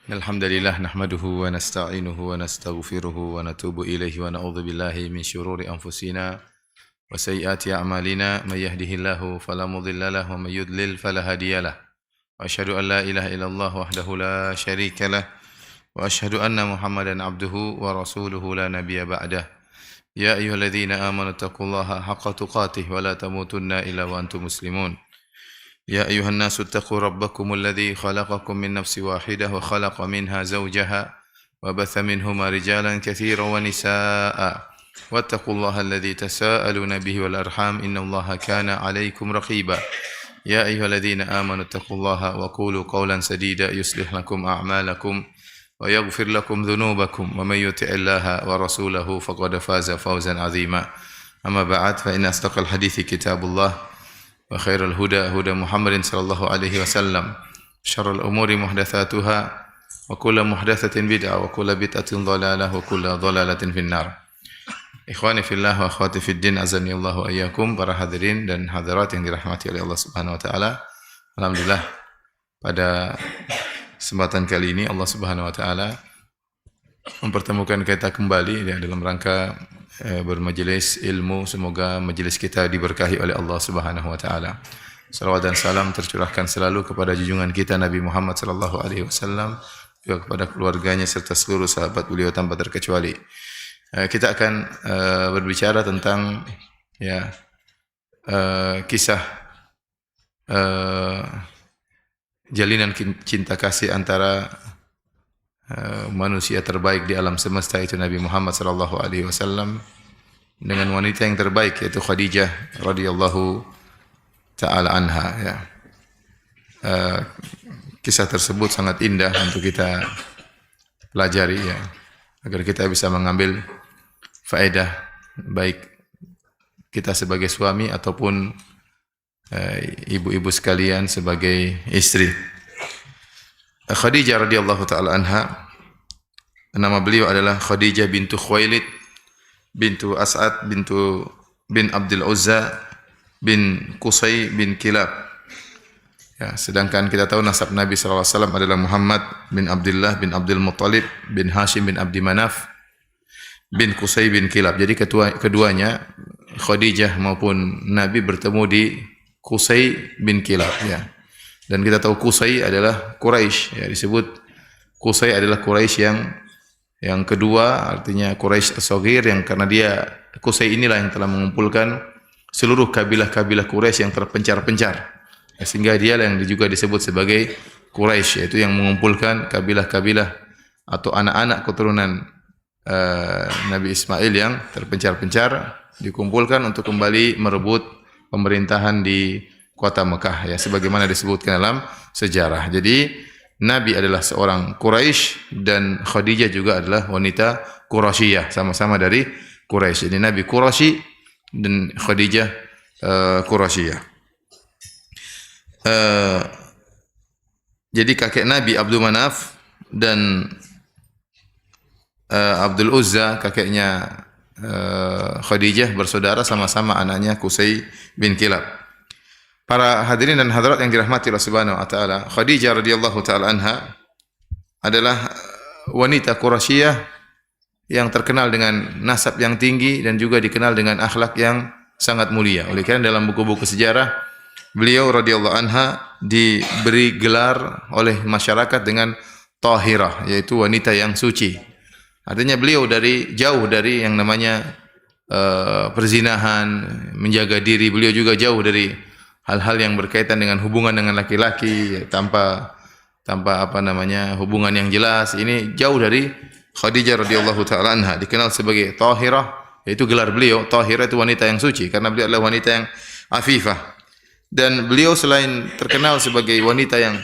Alhamdulillah nahmaduhu wa nasta'inuhu wa nastaghfiruhu wa natubu ilaihi wa na'udzu billahi min syururi anfusina wa sayyiati a'malina may yahdihillahu fala mudilla lahu wa may yudlil fala hadiyalah wa asyhadu an la ilaha illallah wahdahu la syarika lah wa asyhadu anna Muhammadan abduhu wa rasuluhu la nabiyya ba'dah ya ayyuhalladzina amanu taqullaha haqqa tuqatih wa la tamutunna illa wa antum muslimun يا أيها الناس اتقوا ربكم الذي خلقكم من نفس واحدة وخلق منها زوجها وبث منهما رجالا كثيرا ونساء واتقوا الله الذي تساءلون به والأرحام إن الله كان عليكم رقيبا يا أيها الذين آمنوا اتقوا الله وقولوا قولا سديدا يصلح لكم أعمالكم ويغفر لكم ذنوبكم ومن يطع الله ورسوله فقد فاز فوزا عظيما أما بعد فإن أصدق الحديث كتاب الله وخير الهدى هدى محمد صلى الله عليه وسلم شر الأمور محدثاتها وكل محدثة بدعة وكل بدعة ضلالة وكل ضلالة في النار Ikhwani fillah wa akhwati fid din azani Allah wa iyyakum, para hadirin dan hadirat yang dirahmati oleh Allah Subhanahu wa taala. Alhamdulillah pada kesempatan kali ini Allah Subhanahu wa taala mempertemukan kita kembali dalam rangka bermajelis ilmu. Semoga majelis kita diberkahi oleh Allah Subhanahu wa taala. Salawat dan salam tercurahkan selalu kepada junjungan kita Nabi Muhammad sallallahu alaihi wasallam, juga kepada keluarganya serta seluruh sahabat beliau tanpa terkecuali. Kita akan berbicara tentang kisah jalinan cinta kasih antara manusia terbaik di alam semesta, itu Nabi Muhammad sallallahu alaihi wasallam, dengan wanita yang terbaik yaitu Khadijah radhiyallahu taala anha ya. Kisah tersebut sangat indah untuk kita pelajari ya, agar kita bisa mengambil faedah baik kita sebagai suami ataupun ibu-ibu sekalian sebagai istri. Khadijah radhiyallahu taala anha, nama beliau adalah Khadijah bintu Khuwailid bintu As'ad bin Abdul Uzza bin Qusay bin Kilab. Ya, sedangkan kita tahu nasab Nabi sallallahu alaihi wasallam adalah Muhammad bin Abdullah bin Abdul Muttalib bin Hashim bin Abdi Manaf bin Qusay bin Kilab. Jadi keduanya Khadijah maupun Nabi bertemu di Qusay bin Kilab ya. Dan kita tahu Qusay adalah Quraisy ya, disebut Qusay adalah Quraisy yang kedua, artinya Quraisy As-Saghir, yang karena dia Qusay inilah yang telah mengumpulkan seluruh kabilah-kabilah Quraisy yang terpencar-pencar. Ya, sehingga dia yang juga disebut sebagai Quraisy, yaitu yang mengumpulkan kabilah-kabilah atau anak-anak keturunan Nabi Ismail yang terpencar-pencar, dikumpulkan untuk kembali merebut pemerintahan di kota Mekah ya, sebagaimana disebutkan dalam sejarah. Jadi Nabi adalah seorang Quraisy dan Khadijah juga adalah wanita Quraisyiyah, sama-sama dari Quraisy. Jadi Nabi Quraisy dan Khadijah Quraisyiyah. Jadi kakek Nabi Abdul Manaf dan Abdul Uzza, kakeknya Khadijah, bersaudara, sama-sama anaknya Qusay bin Kilab. Para hadirin dan hadirat yang dirahmati Allah Subhanahu wa taala, Khadijah radhiyallahu taala anha adalah wanita Quraisyiyah yang terkenal dengan nasab yang tinggi dan juga dikenal dengan akhlak yang sangat mulia. Oleh karena dalam buku-buku sejarah, beliau radhiyallahu anha diberi gelar oleh masyarakat dengan Tahirah, yaitu wanita yang suci. Artinya beliau jauh dari yang namanya perzinahan, menjaga diri. Beliau juga jauh dari hal-hal yang berkaitan dengan hubungan dengan laki-laki ya, tanpa hubungan yang jelas. Ini jauh dari Khadijah radhiyallahu taala anha, dikenal sebagai Tahirah, yaitu gelar beliau. Tahirah itu wanita yang suci karena beliau adalah wanita yang afifah. Dan beliau selain terkenal sebagai wanita yang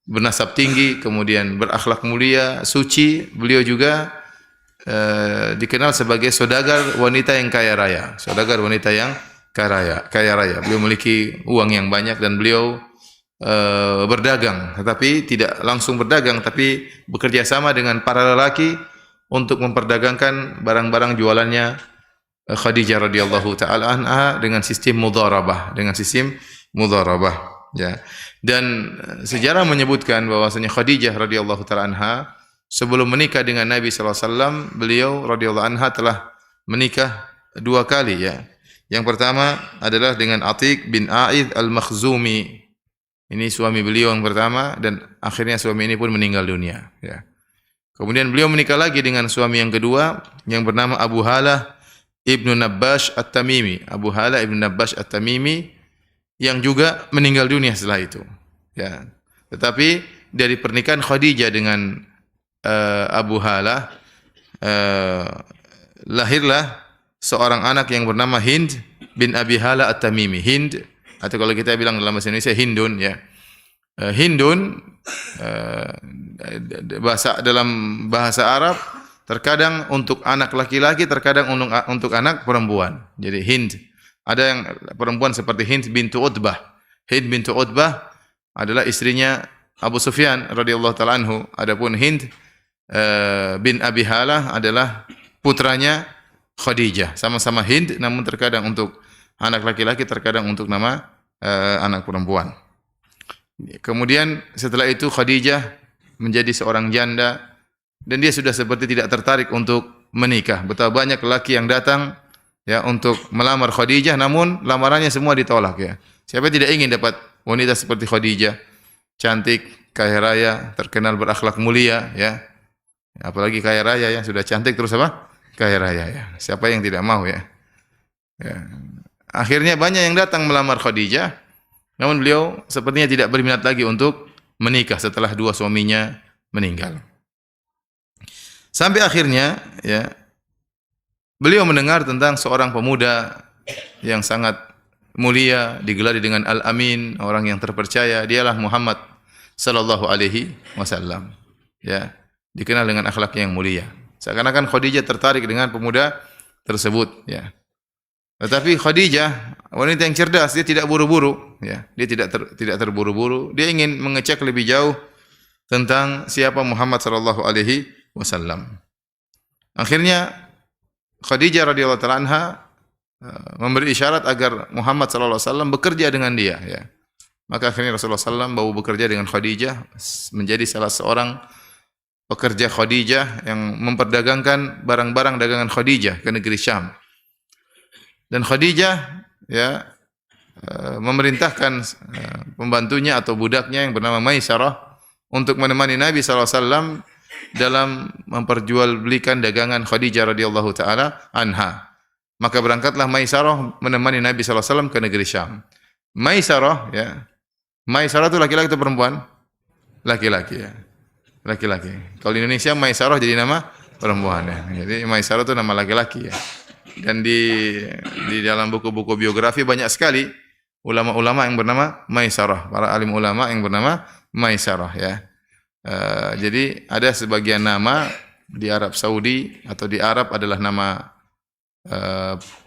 bernasab tinggi, kemudian berakhlak mulia, suci, beliau juga dikenal sebagai saudagar wanita yang kaya raya. Saudagar wanita yang kaya raya. Beliau memiliki uang yang banyak dan beliau berdagang, tetapi tidak langsung berdagang, tapi bekerja sama dengan para lelaki untuk memperdagangkan barang-barang jualannya Khadijah radhiyallahu taala anha dengan sistem mudharabah, Ya. Dan sejarah menyebutkan bahwasanya Khadijah radhiyallahu taala anha sebelum menikah dengan Nabi sallallahu alaihi wasallam, beliau radhiyallahu anha telah menikah 2 kali ya. Yang pertama adalah dengan Atiq bin A'idh al-Makhzumi. Ini suami beliau yang pertama dan akhirnya suami ini pun meninggal dunia ya. Kemudian beliau menikah lagi dengan suami yang kedua yang bernama Abu Halah Ibnu Nabbash At-Tamimi. Abu Halah Ibnu Nabbash At-Tamimi yang juga meninggal dunia setelah itu. Ya. Tetapi dari pernikahan Khadijah dengan Abu Halah lahirlah seorang anak yang bernama Hind bin Abi Halah At-Tamimi. Hind atau kalau kita bilang dalam bahasa Indonesia Hindun ya. Hindun dalam bahasa Arab terkadang untuk anak laki-laki, terkadang untuk anak perempuan. Jadi Hind. Ada yang perempuan seperti Hind bintu Utbah. Hind bintu Utbah adalah istrinya Abu Sufyan radhiyallahu taala anhu. Adapun Hind bin Abi Halah adalah putranya Khadijah. Sama-sama Hind namun terkadang untuk anak laki-laki, terkadang untuk nama anak perempuan. Kemudian setelah itu Khadijah menjadi seorang janda dan dia sudah seperti tidak tertarik untuk menikah. Betapa banyak lelaki yang datang ya untuk melamar Khadijah namun lamarannya semua ditolak ya. Siapa tidak ingin dapat wanita seperti Khadijah? Cantik, kaya raya, terkenal berakhlak mulia ya. Apalagi kaya raya ya, sudah cantik terus apa? Kaya raya ya. Siapa yang tidak mau ya? Ya. Akhirnya banyak yang datang melamar Khadijah, namun beliau sepertinya tidak berminat lagi untuk menikah setelah 2 suaminya meninggal. Sampai akhirnya ya beliau mendengar tentang seorang pemuda yang sangat mulia, digelari dengan Al-Amin, orang yang terpercaya. Dialah Muhammad sallallahu alaihi wasallam. Ya, dikenal dengan akhlaknya yang mulia. Seakan-akan Khadijah tertarik dengan pemuda tersebut ya. Tetapi Khadijah wanita yang cerdas, dia tidak buru-buru ya. Dia tidak terburu-buru. Dia ingin mengecek lebih jauh tentang siapa Muhammad sallallahu alaihi wasallam. Akhirnya Khadijah radhiyallahu taala anha memberi isyarat agar Muhammad sallallahu alaihi wasallam bekerja dengan dia ya. Maka akhirnya Rasulullah sallallahu alaihi wasallam bekerja dengan Khadijah menjadi salah seorang pekerja Khadijah yang memperdagangkan barang-barang dagangan Khadijah ke negeri Syam. Dan Khadijah ya memerintahkan pembantunya atau budaknya yang bernama Maisarah untuk menemani Nabi sallallahu alaihi wasallam dalam memperjualbelikan dagangan Khadijah radhiyallahu taala anha. Maka berangkatlah Maisarah menemani Nabi sallallahu alaihi wasallam ke negeri Syam. Maisarah ya. Maisarah itu laki-laki atau perempuan? Laki-laki ya. Laki-laki. Kalau di Indonesia Maisarah jadi nama perempuan ya. Jadi Maisarah itu nama laki-laki ya. Dan di dalam buku-buku biografi banyak sekali ulama-ulama yang bernama Maisarah, para alim ulama yang bernama Maisarah ya. Jadi ada sebagian nama di Arab Saudi atau di Arab adalah nama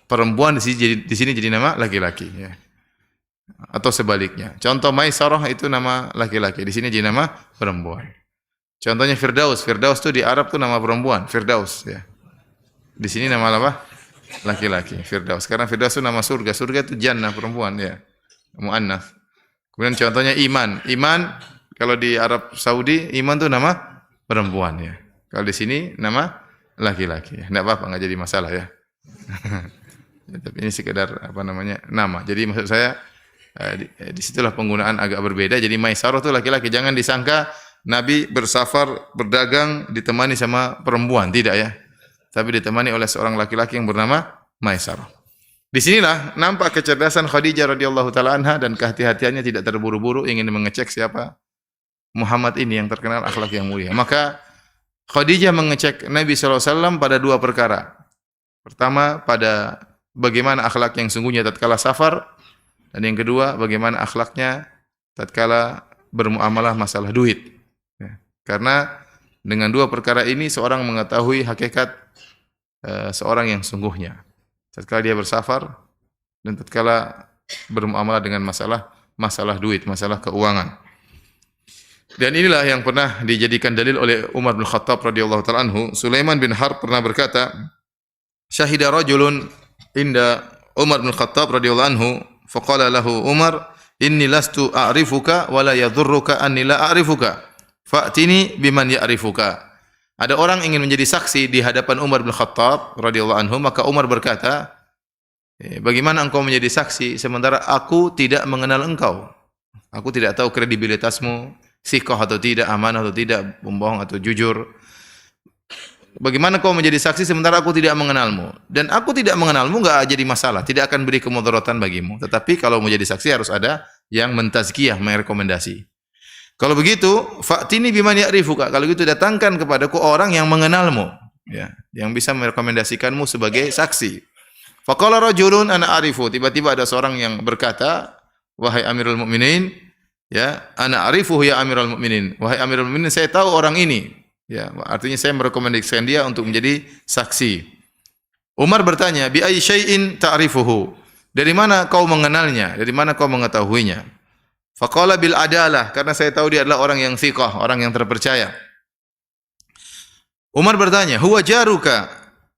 perempuan, di sini jadi nama laki-laki ya. Atau sebaliknya. Contoh Maisarah itu nama laki-laki, di sini jadi nama perempuan. Contohnya Firdaus. Firdaus itu di Arab itu nama perempuan, Firdaus ya. Di sini nama apa? Laki-laki, Firdaus. Karena Firdaus itu nama surga. Surga itu jannah, perempuan ya. Muannats. Kemudian contohnya Iman. Iman kalau di Arab Saudi Iman itu nama perempuan ya. Kalau di sini nama laki-laki ya. Enggak apa-apa, enggak jadi masalah ya. Ya, tapi ini sekedar apa namanya? Nama. Jadi maksud saya di situlah penggunaan agak berbeda. Jadi Maisarah itu laki-laki. Jangan disangka Nabi bersafar, berdagang ditemani sama perempuan, tidak ya. Tapi ditemani oleh seorang laki-laki yang bernama Maisarah. Di sinilah nampak kecerdasan Khadijah radhiyallahu taala anha dan kehati-hatiannya, tidak terburu-buru ingin mengecek siapa Muhammad ini yang terkenal akhlak yang mulia. Maka Khadijah mengecek Nabi sallallahu alaihi wasallam pada 2 perkara. Pertama, pada bagaimana akhlak yang sungguhnya tatkala safar, dan yang kedua bagaimana akhlaknya tatkala bermuamalah masalah duit. Ya. Karena dengan 2 perkara ini seorang mengetahui hakikat seorang yang sungguhnya. Tatkala dia bersafar dan tatkala bermuamalah dengan masalah duit, masalah keuangan. Dan inilah yang pernah dijadikan dalil oleh Umar bin Khattab radhiyallahu taala anhu. Sulaiman bin Harb pernah berkata, "Syahida rajulun inda Umar bin Khattab radhiyallahu anhu, faqala lahu Umar, Inni lastu a'rifuka wa la yadhurruka anni la a'rifuka. Fa'tini biman ya'rifuka. Ada orang ingin menjadi saksi di hadapan Umar bin Khattab radhiyallahu anhu, maka Umar berkata, bagaimana engkau menjadi saksi sementara aku tidak mengenal engkau? Aku tidak tahu kredibilitasmu, siqah atau tidak, amanah atau tidak, pembohong atau jujur. Bagaimana kau menjadi saksi sementara aku tidak mengenalmu? Dan aku tidak mengenalmu enggak jadi masalah, tidak akan beri kemudaratan bagimu. Tetapi kalau menjadi saksi harus ada yang mentazkiyah, merekomendasi. Kalau begitu, fa'tini biman ya'rifuka. Kalau gitu datangkan kepadaku orang yang mengenalmu, ya, yang bisa merekomendasikanmu sebagai saksi. Faqala rajulun ana a'rifu. Tiba-tiba ada seorang yang berkata, wahai Amirul Mukminin, ya, ana a'rifuhu ya Amirul Mukminin. Wahai Amirul Mukminin, saya tahu orang ini. Ya, artinya saya merekomendasikan dia untuk menjadi saksi. Umar bertanya, bi ayyi syai'in ta'rifuhu? Dari mana kau mengenalnya? Dari mana kau mengetahuinya? Faqala bil adalah, karena saya tahu dia adalah orang yang thiqah, orang yang terpercaya. Umar bertanya, huwa jaruka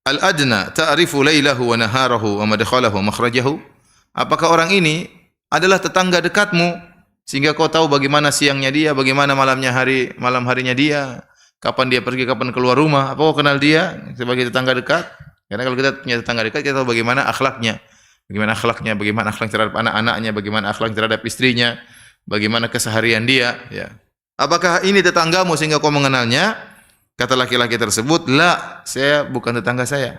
al-adna ta'rifu lailahu wa naharahu wa madkhalahu wa makhrajahu? Apakah orang ini adalah tetangga dekatmu sehingga kau tahu bagaimana siangnya dia, bagaimana malam harinya dia, kapan dia pergi, kapan keluar rumah? Apa kau kenal dia sebagai tetangga dekat? Karena kalau kita punya tetangga dekat, kita tahu bagaimana akhlaknya, bagaimana akhlak terhadap anak-anaknya, bagaimana akhlak terhadap istrinya, bagaimana keseharian dia, ya. Apakah ini tetanggamu sehingga kau mengenalnya? Kata laki-laki tersebut, la, saya bukan tetangga saya.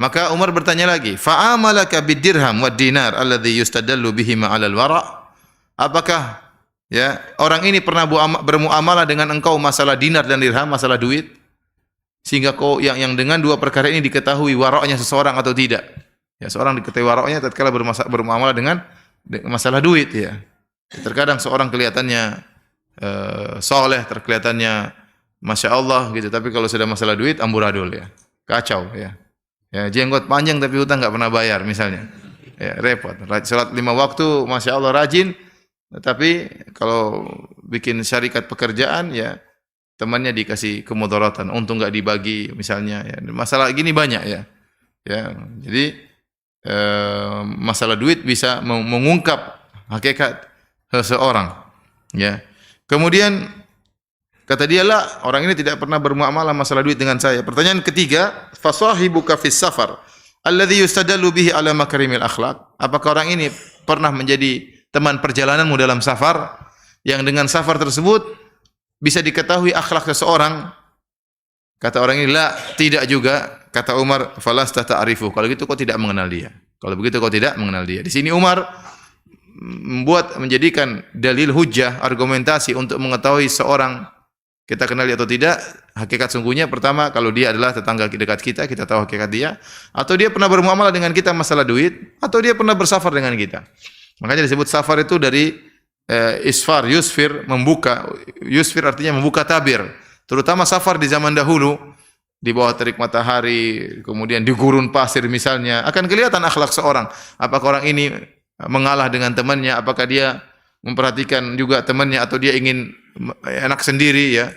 Maka Umar bertanya lagi, fa'amalaka bid-dirham wad-dinar alladhi yustadallu bihima 'alal wara'? Apakah, ya, orang ini pernah bermuamalah dengan engkau masalah dinar dan dirham, masalah duit, sehingga kau yang dengan dua perkara ini diketahui wara'nya seseorang atau tidak? Ya, seorang diketahui wara'nya tatkala bermuamalah dengan masalah duit, ya. Terkadang seorang kelihatannya soleh, terkelihatannya masya Allah gitu, tapi kalau sudah masalah duit amburadul, ya, kacau, ya. Ya, jenggot panjang tapi hutang nggak pernah bayar misalnya, ya, repot. Salat 5 waktu masya Allah rajin, tapi kalau bikin syarikat pekerjaan, ya, temannya dikasih kemudaratan, untung nggak dibagi misalnya, ya. Masalah gini banyak, ya, ya. Jadi masalah duit bisa mengungkap hakikat seseorang, ya. Kemudian kata dia, lah, orang ini tidak pernah bermuamalah masalah duit dengan saya. Pertanyaan ketiga, fasahibuka fis safar alladhi yustadallu bihi ala makarimil akhlaq? Apakah orang ini pernah menjadi teman perjalananmu dalam safar yang dengan safar tersebut bisa diketahui akhlak seseorang? Kata orang ini, la, tidak juga. Kata Umar, falasta ta'rifu. Kalau gitu kau tidak mengenal dia. Kalau begitu kau tidak mengenal dia. Di sini Umar menjadikan dalil hujjah, argumentasi untuk mengetahui seorang kita kenal dia atau tidak. Hakikat sungguhnya pertama, kalau dia adalah tetangga dekat kita, kita tahu hakikat dia, atau dia pernah bermuamalah dengan kita masalah duit, atau dia pernah bersafar dengan kita. Makanya disebut safar itu dari isfar, yusfir, membuka. Yusfir artinya membuka tabir. Terutama safar di zaman dahulu, di bawah terik matahari, kemudian di gurun pasir misalnya, akan kelihatan akhlak seorang. Apakah orang ini mengalah dengan temannya, apakah dia memperhatikan juga temannya, atau dia ingin enak sendiri, ya,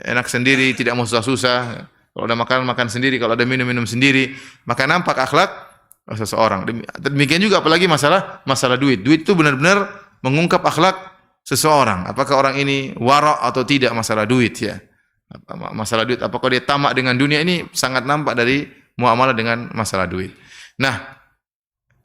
enak sendiri, tidak mau susah-susah. Kalau ada makan, makan sendiri, kalau ada minum, minum sendiri. Maka nampak akhlak seseorang. Demikian juga apalagi masalah duit. Duit itu benar-benar mengungkap akhlak seseorang. Apakah orang ini wara' atau tidak masalah duit, ya. Masalah duit, apakah dia tamak dengan dunia, ini sangat nampak dari muamalah dengan masalah duit. Nah,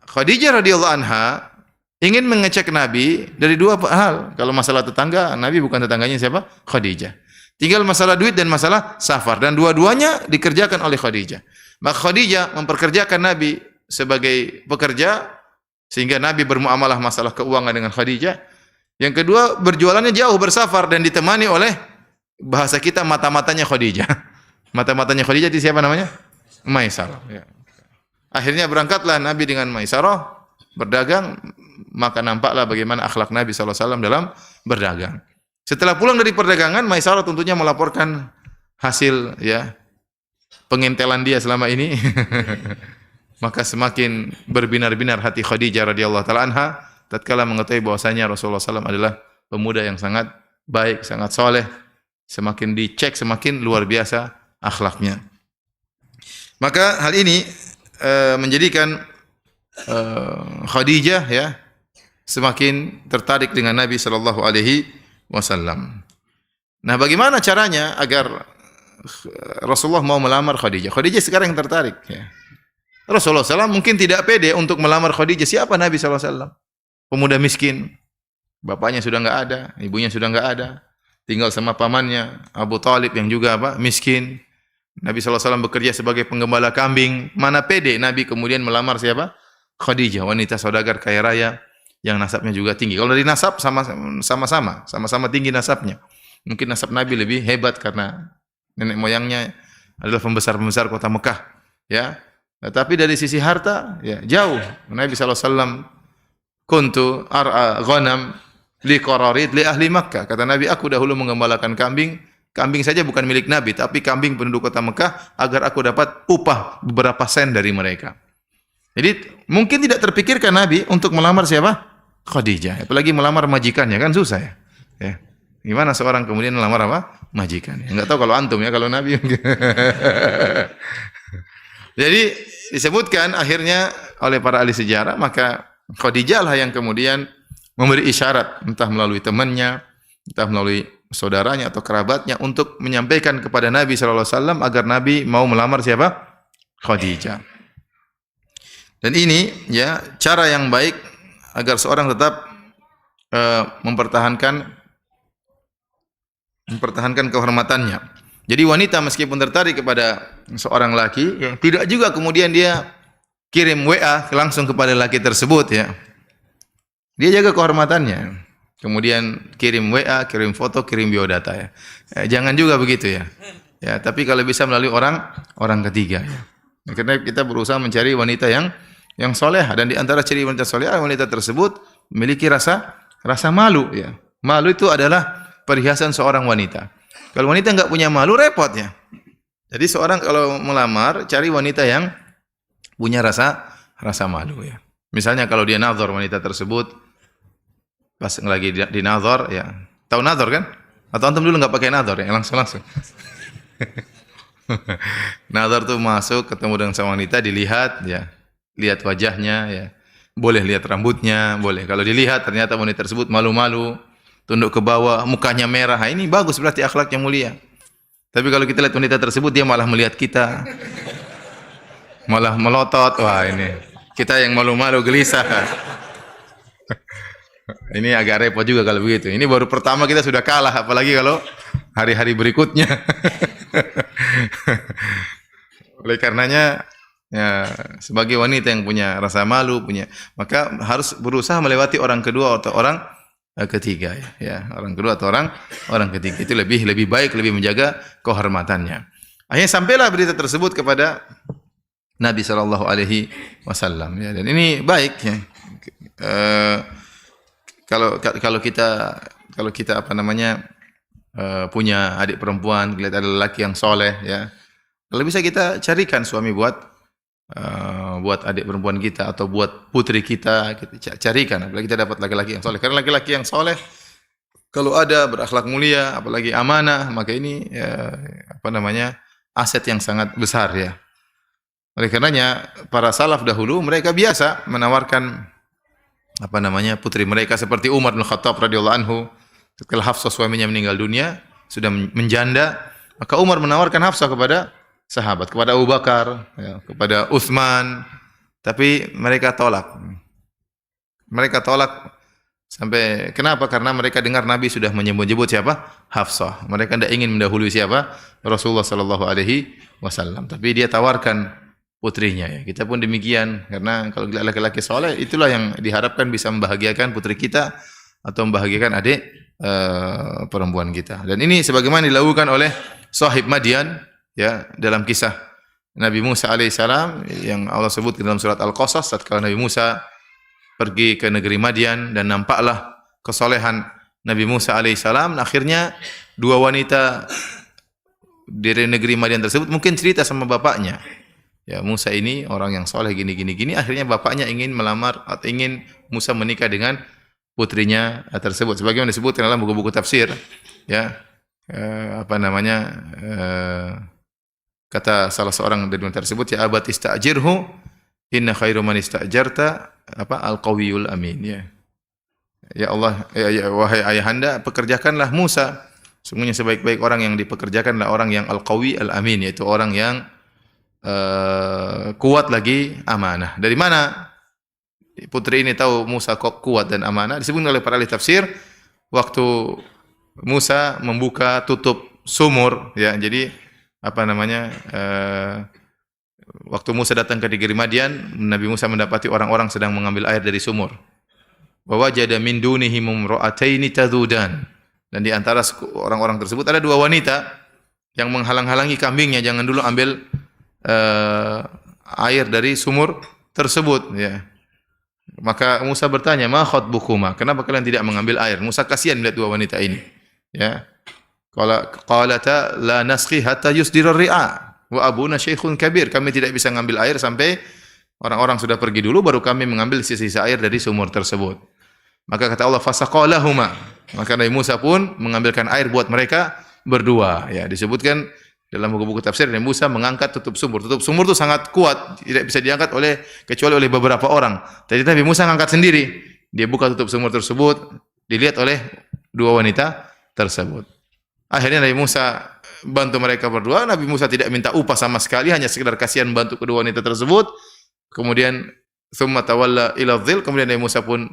Khadijah radhiyallahu anha ingin mengecek Nabi dari dua hal. Kalau masalah tetangga, Nabi bukan tetangganya siapa? Khadijah. Tinggal masalah duit dan masalah safar, dan dua-duanya dikerjakan oleh Khadijah. Maka Khadijah memperkerjakan Nabi sebagai pekerja, sehingga Nabi bermuamalah masalah keuangan dengan Khadijah. Yang kedua, berjualannya jauh, bersafar, dan ditemani oleh, bahasa kita, mata-matanya Khadijah. Mata-matanya Khadijah itu siapa namanya? Maisarah, ya. Akhirnya berangkatlah Nabi dengan Maisarah berdagang, maka nampaklah bagaimana akhlak Nabi SAW dalam berdagang. Setelah pulang dari perdagangan, Maisarah tentunya melaporkan hasil, ya, pengintelan dia selama ini. Maka semakin berbinar-binar hati Khadijah radhiyallahu taala anha tatkala mengetahui bahwasanya Rasulullah SAW adalah pemuda yang sangat baik, sangat soleh. Semakin dicek, semakin luar biasa akhlaknya. Maka hal ini menjadikan Khadijah, ya, semakin tertarik dengan Nabi sallallahu alaihi wasallam. Nah, bagaimana caranya agar Rasulullah mau melamar Khadijah? Khadijah sekarang yang tertarik, ya. Rasulullah SAW mungkin tidak pede untuk melamar Khadijah. Siapa Nabi SAW? Pemuda miskin, bapaknya sudah enggak ada, ibunya sudah enggak ada, tinggal sama pamannya Abu Talib yang juga miskin. Nabi SAW bekerja sebagai penggembala kambing. Mana pede Nabi kemudian melamar siapa? Khadijah, wanita saudagar kaya raya yang nasabnya juga tinggi. Kalau dari nasab sama-sama tinggi nasabnya. Mungkin nasab Nabi lebih hebat karena nenek moyangnya adalah pembesar-pembesar kota Mekah, ya. Tapi dari sisi harta, ya jauh. Nabi SAW, kuntu ar'a ghanam li qararid li ahli Makkah. Kata Nabi, aku dahulu menggembalakan kambing. Kambing saja bukan milik Nabi, tapi kambing penduduk kota Mekah agar aku dapat upah beberapa sen dari mereka. Jadi mungkin tidak terpikirkan Nabi untuk melamar siapa? Khadijah. Apalagi melamar majikannya, kan susah ya. Ya. Gimana seorang kemudian melamar apa? Majikan. Enggak tahu kalau antum ya, kalau Nabi. Jadi disebutkan akhirnya oleh para ahli sejarah, maka Khadijah lah yang kemudian memberi isyarat, entah melalui temannya, entah melalui saudaranya atau kerabatnya, untuk menyampaikan kepada Nabi SAW agar Nabi mau melamar siapa? Khadijah. Dan ini ya cara yang baik agar seorang tetap mempertahankan kehormatannya. Jadi wanita meskipun tertarik kepada seorang laki, ya, tidak juga kemudian dia kirim WA langsung kepada laki tersebut, ya. Dia jaga kehormatannya. Kemudian kirim WA, kirim foto, kirim biodata, ya. Jangan juga begitu, ya. Ya, tapi kalau bisa melalui orang ketiga, ya. Karena kita berusaha mencari wanita yang soleh, dan di antara ciri wanita soleh, wanita tersebut memiliki rasa malu, ya. Malu itu adalah perhiasan seorang wanita. Kalau wanita enggak punya malu, repot, ya. Jadi seorang kalau melamar, cari wanita yang punya rasa malu, ya. Misalnya kalau dia nazar wanita tersebut, pas lagi di nazar, ya. Tahu nazar kan? Atau antum dulu enggak pakai nazar, ya? Langsung. Nazar tuh masuk, ketemu dengan seorang wanita, dilihat, ya. Lihat wajahnya, ya. Boleh lihat rambutnya, boleh. Kalau dilihat ternyata wanita tersebut malu-malu, tunduk ke bawah, mukanya merah, ini bagus, berarti akhlaknya mulia. Tapi kalau kita lihat wanita tersebut, dia malah melihat kita, malah melotot, wah ini kita yang malu-malu gelisah. Ini agak repot juga kalau begitu. Ini baru pertama kita sudah kalah, apalagi kalau hari-hari berikutnya. Oleh karenanya, ya, sebagai wanita yang punya rasa malu, maka harus berusaha melewati orang kedua atau orang ketiga, ya, orang kedua atau orang ketiga, itu lebih baik, lebih menjaga kehormatannya. Akhirnya sampailah berita tersebut kepada Nabi sallallahu alaihi wasallam, ya, dan ini baik, ya. Kalau kita punya adik perempuan, lihat ada lelaki yang soleh, ya, kalau bisa kita carikan suami buat adik perempuan kita atau buat putri kita carikan. Apalagi kita dapat laki-laki yang soleh. Karena laki-laki yang soleh kalau ada berakhlak mulia, apalagi amanah, maka ini aset yang sangat besar, ya. Oleh karenanya para salaf dahulu mereka biasa menawarkan putri mereka, seperti Umar bin Khattab radhiyallahu anhu, setelah Hafsah suaminya meninggal dunia, sudah menjanda, maka Umar menawarkan Hafsah kepada sahabat, kepada Abu Bakar, ya, kepada Utsman, tapi mereka tolak. Sampai kenapa? Karena mereka dengar Nabi sudah menyebut siapa? Hafsah. Mereka tidak ingin mendahului siapa? Rasulullah sallallahu alaihi wasallam. Tapi dia tawarkan putrinya, ya. Kita pun demikian, karena kalau laki-laki soleh itulah yang diharapkan bisa membahagiakan putri kita atau membahagiakan adik perempuan kita. Dan ini sebagaimana dilakukan oleh sahib Madian, ya, dalam kisah Nabi Musa alaihissalam yang Allah sebut dalam surat Al-Qasas, tatkala Nabi Musa pergi ke negeri Madian dan nampaklah kesolehan Nabi Musa alaihissalam. Akhirnya dua wanita dari negeri Madian tersebut mungkin cerita sama bapaknya, ya, Musa ini orang yang soleh gini. Akhirnya bapaknya ingin melamar atau ingin Musa menikah dengan putrinya tersebut. Sebagaimana disebutkan dalam buku-buku tafsir, ya, kata salah seorang dari wanita tersebut, ya abati ista'jirhu inna khairu man ista'jarta al-qawiyul amin, ya. Ya Allah, wahai ayahanda, pekerjakanlah Musa. Sungguhnya sebaik-baik orang yang dipekerjakanlah orang yang al-qawi al-amin, yaitu orang yang kuat lagi amanah. Dari mana putri ini tahu Musa kok kuat dan amanah? Disebut oleh para ahli tafsir, waktu Musa membuka tutup sumur, ya. Jadi apa namanya? Waktu Musa datang ke negeri Madian, Nabi Musa mendapati orang-orang sedang mengambil air dari sumur. Wa wajada min dunihim imra'ataini tadudan. Dan di antara orang-orang tersebut ada dua wanita yang menghalang-halangi kambingnya, jangan dulu ambil air dari sumur tersebut, ya. Maka Musa bertanya, "Ma khatbukuma? Kenapa kalian tidak mengambil air?" Musa kasihan melihat dua wanita ini, ya. Qalata la nasqi hatta yusdira ri'a wa abuna syekhun kabir. Kami tidak bisa mengambil air sampai orang-orang sudah pergi dulu, baru kami mengambil sisa-sisa air dari sumur tersebut. Maka kata Allah, fasaqalahuma. Maka Nabi Musa pun mengambilkan air buat mereka berdua, ya. Disebutkan dalam buku-buku tafsir, Nabi Musa mengangkat tutup sumur. Tutup sumur itu sangat kuat, tidak bisa diangkat kecuali oleh beberapa orang. Tadi Nabi Musa mengangkat sendiri. Dia buka tutup sumur tersebut, dilihat oleh dua wanita tersebut. Akhirnya Nabi Musa bantu mereka berdua. Nabi Musa tidak minta upah sama sekali, hanya sekedar kasihan bantu kedua wanita tersebut. Kemudian tsumma tawalla ila dhil, kemudian Nabi Musa pun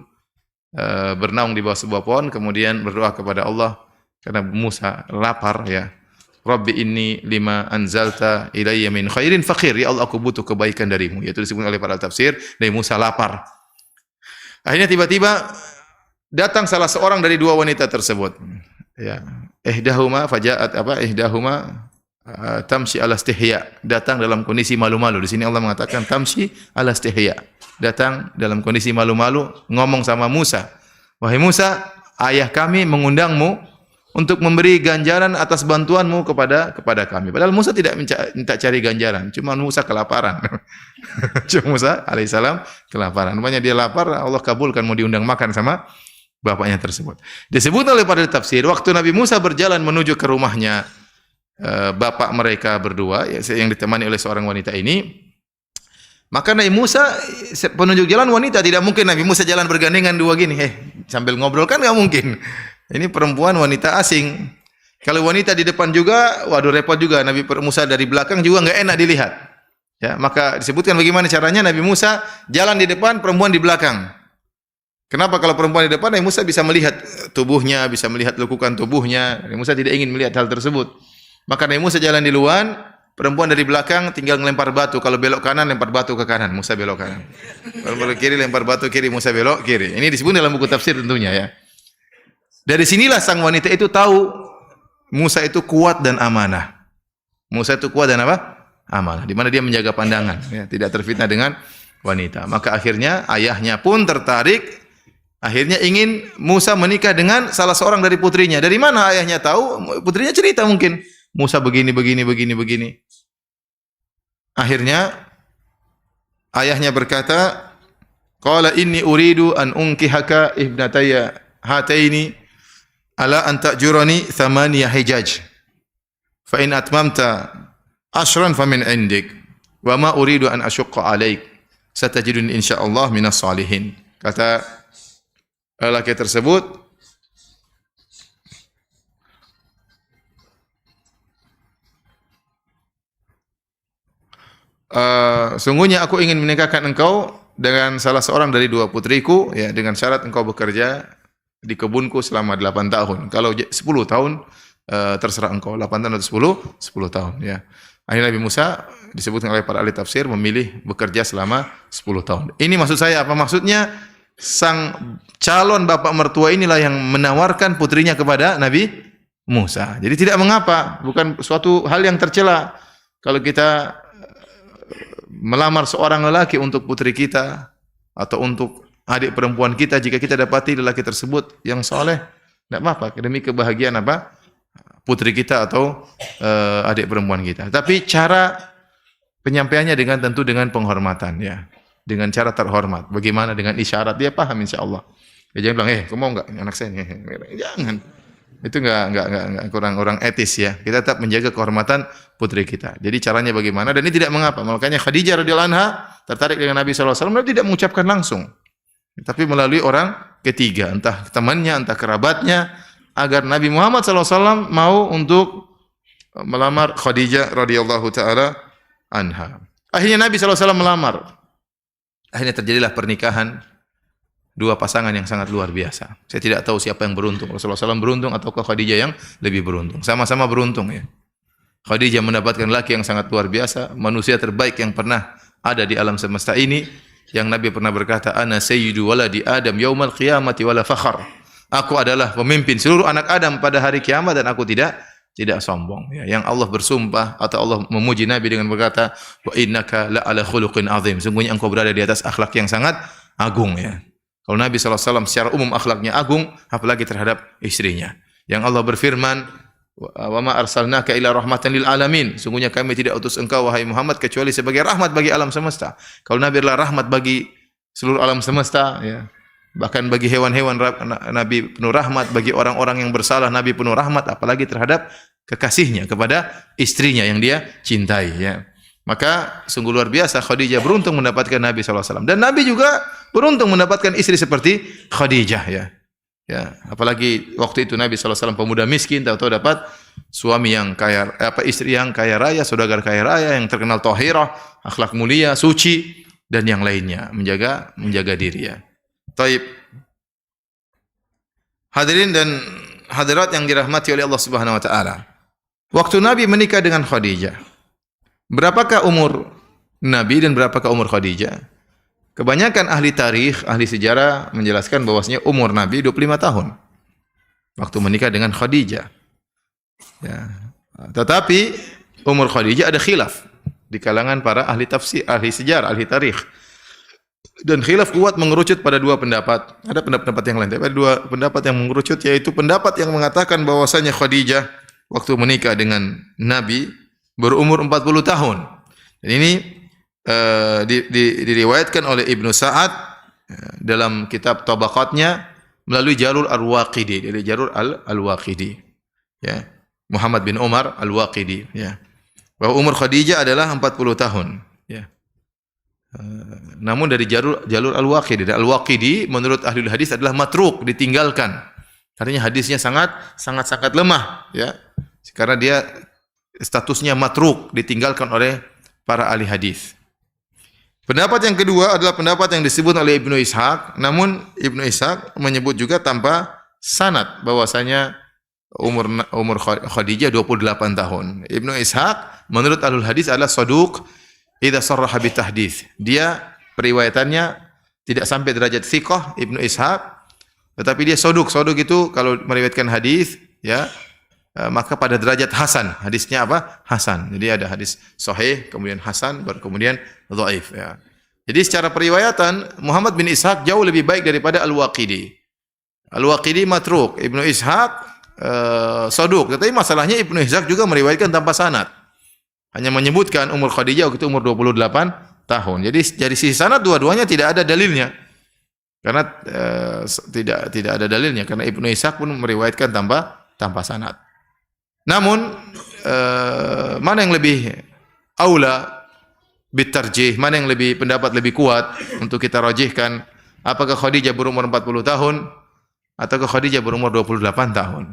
bernaung di bawah sebuah pohon, kemudian berdoa kepada Allah karena Musa lapar, ya. Rabbi inni lima anzalta ilayya min khairin faqir. Ya Allah, aku butuh kebaikan darimu. Yaitu disebut oleh para tafsir, Nabi Musa lapar. Akhirnya tiba-tiba datang salah seorang dari dua wanita tersebut. Ya, ihdahuma fajaat ihdahuma tamshi ala istihya. Datang dalam kondisi malu-malu. Di sini Allah mengatakan tamshi ala istihya. Datang dalam kondisi malu-malu, ngomong sama Musa, "Wahai Musa, ayah kami mengundangmu untuk memberi ganjaran atas bantuanmu kepada kami." Padahal Musa tidak minta cari ganjaran, cuma Musa kelaparan. Cuma Musa alaihissalam kelaparan. Rupanya dia lapar, Allah kabulkan mau diundang makan sama bapaknya tersebut. Disebut oleh para tafsir, waktu Nabi Musa berjalan menuju ke rumahnya bapak mereka berdua, yang ditemani oleh seorang wanita ini, maka Nabi Musa penunjuk jalan wanita. Tidak mungkin Nabi Musa jalan bergandengan dua gini, sambil ngobrol, kan nggak mungkin. Ini perempuan wanita asing. Kalau wanita di depan juga, waduh repot juga. Nabi Musa dari belakang juga nggak enak dilihat. Ya, maka disebutkan bagaimana caranya. Nabi Musa jalan di depan, perempuan di belakang. Kenapa? Kalau perempuan di depan, Nabi Musa bisa melihat tubuhnya, bisa melihat lekukan tubuhnya. Nabi Musa tidak ingin melihat hal tersebut. Maka Nabi Musa jalan di luar, perempuan dari belakang tinggal melempar batu. Kalau belok kanan, lempar batu ke kanan, Musa belok kanan. Kalau belok kiri, lempar batu kiri, Musa belok kiri. Ini disebut dalam buku tafsir tentunya, ya. Dari sinilah sang wanita itu tahu Musa itu kuat dan amanah. Musa itu kuat dan apa? Amanah. Di mana dia menjaga pandangan, ya, tidak terfitnah dengan wanita. Maka akhirnya ayahnya pun tertarik. Akhirnya ingin Musa menikah dengan salah seorang dari putrinya. Dari mana ayahnya tahu? Putrinya cerita mungkin. Musa begini. Akhirnya ayahnya berkata, "Qala inni uridu an unkihaka ibnatayya hataini ala an ta'jurani thamaniya hijaj. Fa in atmamta ashran famin indik. Wa ma uridu an asyqa alaik. Satajidun insyaallah minas salihin." Kata lelaki tersebut, sungguhnya aku ingin menikahkan engkau dengan salah seorang dari dua putriku, ya, dengan syarat engkau bekerja di kebunku selama 8 tahun. Kalau 10 tahun terserah engkau, 8 tahun atau 10 tahun, ya. Akhirnya Nabi Musa disebutkan oleh para ahli tafsir memilih bekerja selama 10 tahun. Ini maksud saya apa? Maksudnya sang calon bapak mertua inilah yang menawarkan putrinya kepada Nabi Musa. Jadi tidak mengapa, bukan suatu hal yang tercela kalau kita melamar seorang lelaki untuk putri kita atau untuk adik perempuan kita, jika kita dapati lelaki tersebut yang soleh, tidak apa-apa, demi kebahagiaan apa? Putri kita atau adik perempuan kita. Tapi cara penyampaiannya tentu dengan penghormatan, ya. Dengan cara terhormat. Bagaimana dengan isyarat, dia paham insyaallah. Ya, jangan bilang, kamu mau enggak anak saya? Jangan. Itu enggak kurang etis, ya. Kita tetap menjaga kehormatan putri kita. Jadi caranya bagaimana? Dan ini tidak mengapa. Makanya Khadijah radhiyallahu anha tertarik dengan Nabi sallallahu alaihi wasallam, tidak mengucapkan langsung. tapi melalui orang ketiga, entah temannya, entah kerabatnya, agar Nabi Muhammad SAW mau untuk melamar Khadijah radhiyallahu taala anha. Akhirnya Nabi SAW melamar. Akhirnya terjadilah pernikahan dua pasangan yang sangat luar biasa. Saya tidak tahu siapa yang beruntung, Rasulullah SAW beruntung ataukah Khadijah yang lebih beruntung. Sama-sama beruntung ya. Khadijah mendapatkan laki yang sangat luar biasa, manusia terbaik yang pernah ada di alam semesta ini, yang Nabi pernah berkata, "Ana sayyidu waladi Adam yaumal qiyamati wala fakhar." Aku adalah pemimpin seluruh anak Adam pada hari kiamat dan aku tidak sombong. Ya, yang Allah bersumpah atau Allah memuji Nabi dengan berkata, "Wa innaka la ala khuluqin azim." Sungguhnya engkau berada di atas akhlak yang sangat agung ya. Kalau Nabi SAW secara umum akhlaknya agung, apalagi terhadap istrinya. Yang Allah berfirman, "Wa ma arsalnaka illa rahmatan lil alamin." Sungguhnya kami tidak utus engkau wahai Muhammad kecuali sebagai rahmat bagi alam semesta. Kalau Nabi adalah rahmat bagi seluruh alam semesta ya. Bahkan bagi hewan-hewan Nabi penuh rahmat, bagi orang-orang yang bersalah Nabi penuh rahmat, apalagi terhadap kekasihnya, kepada istrinya yang dia cintai ya. Maka sungguh luar biasa Khadijah beruntung mendapatkan Nabi SAW. Dan Nabi juga beruntung mendapatkan istri seperti Khadijah ya. Ya, apalagi waktu itu Nabi SAW pemuda miskin, tahu-tahu dapat suami yang kaya, istri yang kaya raya, saudagar kaya raya yang terkenal thahirah, akhlak mulia, suci dan yang lainnya, menjaga diri ya. Taib. Hadirin dan hadirat yang dirahmati oleh Allah Subhanahu wa taala. Waktu Nabi menikah dengan Khadijah, berapakah umur Nabi dan berapakah umur Khadijah? Kebanyakan ahli tarikh, ahli sejarah menjelaskan bahwasanya umur Nabi 25 tahun waktu menikah dengan Khadijah. Ya. Tetapi umur Khadijah ada khilaf di kalangan para ahli tafsir, ahli sejarah, ahli tarikh. Dan khilaf kuat mengerucut pada dua pendapat. Ada pendapat yang lain, tapi ada dua pendapat yang mengerucut, yaitu pendapat yang mengatakan bahwasanya Khadijah waktu menikah dengan Nabi berumur 40 tahun. Dan ini diriwayatkan oleh Ibnu Sa'ad dalam kitab Tabaqatnya melalui Jalur Al-Waqidi, dari Jalur Al-Waqidi. Ya. Muhammad bin Umar Al-Waqidi, ya. Bahwa umur Khadijah adalah 40 tahun, ya. Namun dari Jalur Al-Waqidi, Al-Waqidi menurut ahli hadis adalah matruk, ditinggalkan. Artinya hadisnya sangat lemah, ya. Karena dia statusnya matruk, ditinggalkan oleh para ahli hadis. Pendapat yang kedua adalah pendapat yang disebut oleh Ibnu Ishaq, namun Ibnu Ishaq menyebut juga tanpa sanad bahwasanya umur Khadijah 28 tahun. Ibnu Ishaq menurut ahlul hadis adalah saduq idza sarraha bi tahdits. Dia periwayatannya tidak sampai derajat thiqah Ibnu Ishaq, tetapi dia saduq. Saduq itu kalau meriwayatkan hadis ya, maka pada derajat hasan. Hadisnya apa? Hasan. Jadi ada hadis sahih, kemudian hasan, baru kemudian dhaif ya. Jadi secara periwayatan Muhammad bin Ishaq jauh lebih baik daripada Al-Waqidi. Al-Waqidi matruk, Ibnu Ishaq saduq. Tetapi masalahnya Ibnu Ishaq juga meriwayatkan tanpa sanad. Hanya menyebutkan umur Khadijah waktu itu umur 28 tahun. Jadi dari sisi sanad dua-duanya tidak ada dalilnya. Karena tidak ada dalilnya karena Ibnu Ishaq pun meriwayatkan tanpa sanad. Namun mana yang lebih aula bitarjih, mana yang lebih pendapat lebih kuat untuk kita rajihkan, apakah Khadijah berumur 40 tahun ataukah Khadijah berumur 28 tahun?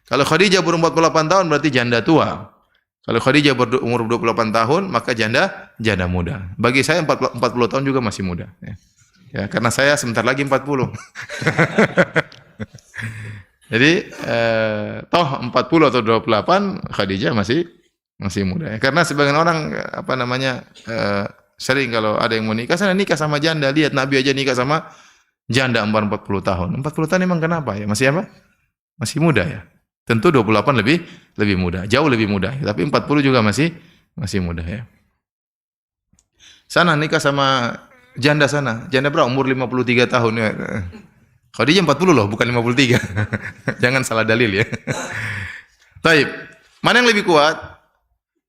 Kalau Khadijah berumur 48 tahun berarti janda tua. Kalau Khadijah berumur 28 tahun maka janda muda. Bagi saya 40 tahun juga masih muda ya. Ya, karena saya sebentar lagi 40. Jadi toh 40 atau 28 Khadijah masih muda. Ya. Karena sebagian orang sering kalau ada yang mau nikah, sana nikah sama janda. Lihat Nabi aja nikah sama janda 40 tahun. 40 tahun emang kenapa ya? Masih apa? Masih muda ya. Tentu 28 lebih muda, jauh lebih muda. Tapi 40 juga masih muda ya. Sana nikah sama janda sana. Janda berapa? Umur 53 tahun ya. Khadijah 40 loh, bukan 53. Jangan salah dalil ya. Taib. Mana yang lebih kuat?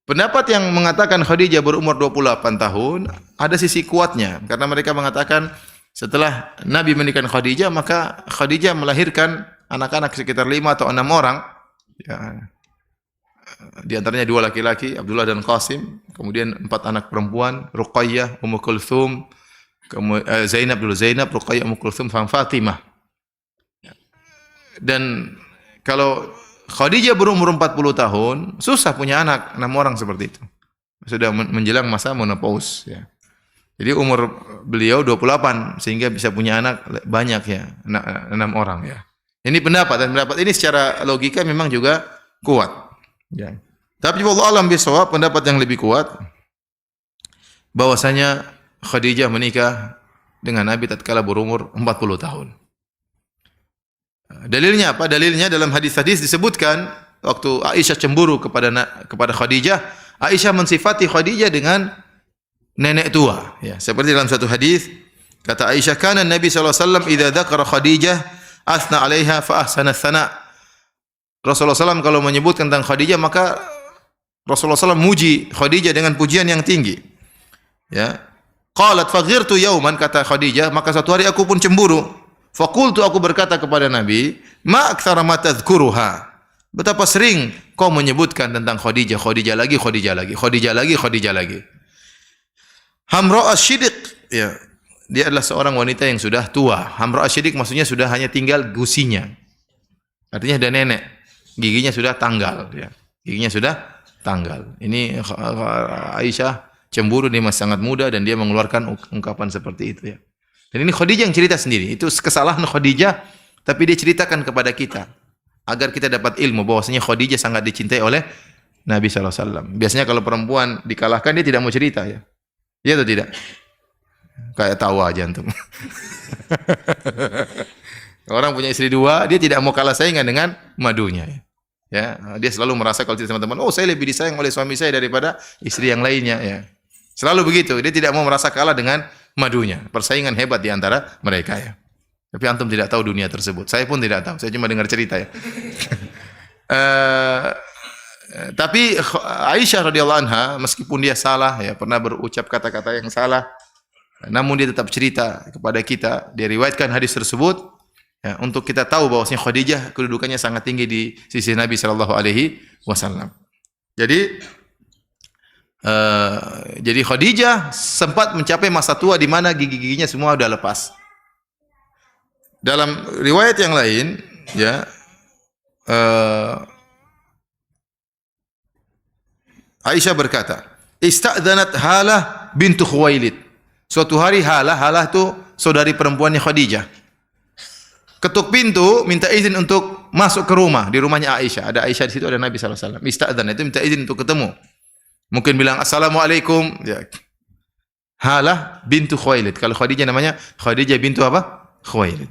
Pendapat yang mengatakan Khadijah berumur 28 tahun, ada sisi kuatnya. Karena mereka mengatakan setelah Nabi menikah Khadijah, maka Khadijah melahirkan anak-anak sekitar 5 atau 6 orang. Ya. Di antaranya 2 laki-laki, Abdullah dan Qasim. Kemudian 4 anak perempuan, Ruqayyah, Ummu Kulthum, Zainab dulu, Zainab, Ruqayyah, Ummu Kulthum, Fatimah. Dan kalau Khadijah berumur 40 tahun, susah punya anak, 6 orang seperti itu. Sudah menjelang masa menopause ya. Jadi umur beliau 28 sehingga bisa punya anak banyak ya, 6 orang ya. Ini pendapat, dan pendapat ini secara logika memang juga kuat ya. Tapi wallahu alam bisawab, pendapat yang lebih kuat bahwasanya Khadijah menikah dengan Nabi tatkala berumur 40 tahun. Dalilnya apa? Dalilnya dalam hadis-hadis disebutkan waktu Aisyah cemburu kepada Khadijah, Aisyah mensifati Khadijah dengan nenek tua ya. Seperti dalam satu hadis kata Aisyah, kana Nabi sallallahu alaihi wasallam idza dzakara Khadijah asna 'alaiha fa ahsana tsana. Rasulullah SAW kalau menyebut tentang Khadijah maka Rasulullah SAW muji Khadijah dengan pujian yang tinggi. Ya. Qalat faghirtu yauman, kata Khadijah, maka satu hari aku pun cemburu. Faqultu, aku berkata kepada Nabi, ma aktsara ma tadhkuruha. Betapa sering kau menyebutkan tentang Khadijah, Khadijah lagi, Khadijah lagi, Khadijah lagi, Khadijah lagi. Hamra asy-Shidq, ya. Dia adalah seorang wanita yang sudah tua. Hamra asy-Shidq maksudnya sudah hanya tinggal gusinya. Artinya sudah nenek. Giginya sudah tanggal, ya. Giginya sudah tanggal. Ini Aisyah cemburu, dia masih sangat muda dan dia mengeluarkan ungkapan seperti itu ya. Dan ini Khadijah yang cerita sendiri. Itu kesalahan Khadijah, tapi dia ceritakan kepada kita agar kita dapat ilmu bahwasanya Khadijah sangat dicintai oleh Nabi sallallahu alaihi wasallam. Biasanya kalau perempuan dikalahkan dia tidak mau cerita ya. Iya atau tidak? Kayak tawa aja antum. Orang punya istri 2, dia tidak mau kalah saingan dengan madunya ya. Ya, dia selalu merasa kalau cerita teman-teman, oh saya lebih disayang oleh suami saya daripada istri yang lainnya ya. Selalu begitu, dia tidak mau merasa kalah dengan madunya. Persaingan hebat di antara mereka ya. Tapi antum tidak tahu dunia tersebut. Saya pun tidak tahu, saya cuma dengar cerita ya. Tapi Aisyah radhiyallahu anha meskipun dia salah ya, pernah berucap kata-kata yang salah, namun dia tetap cerita kepada kita, dia riwayatkan hadis tersebut ya, untuk kita tahu bahwasanya Khadijah kedudukannya sangat tinggi di sisi Nabi sallallahu alaihi wasallam. Jadi Khadijah sempat mencapai masa tua di mana gigi-giginya semua sudah lepas. Dalam riwayat yang lain ya, Aisyah berkata, istadzanat Halah bintu Khuwailid. Suatu hari Halah itu saudari perempuannya Khadijah, ketuk pintu minta izin untuk masuk ke rumah, di rumahnya Aisyah. Ada Aisyah di situ, ada Nabi sallallahu alaihi wasallam. Istadzan itu minta izin untuk ketemu. Mungkin bilang assalamualaikum ya. Halah bintu Khuwailid. Kalau Khadijah namanya Khadijah bintu apa? Khuwailid.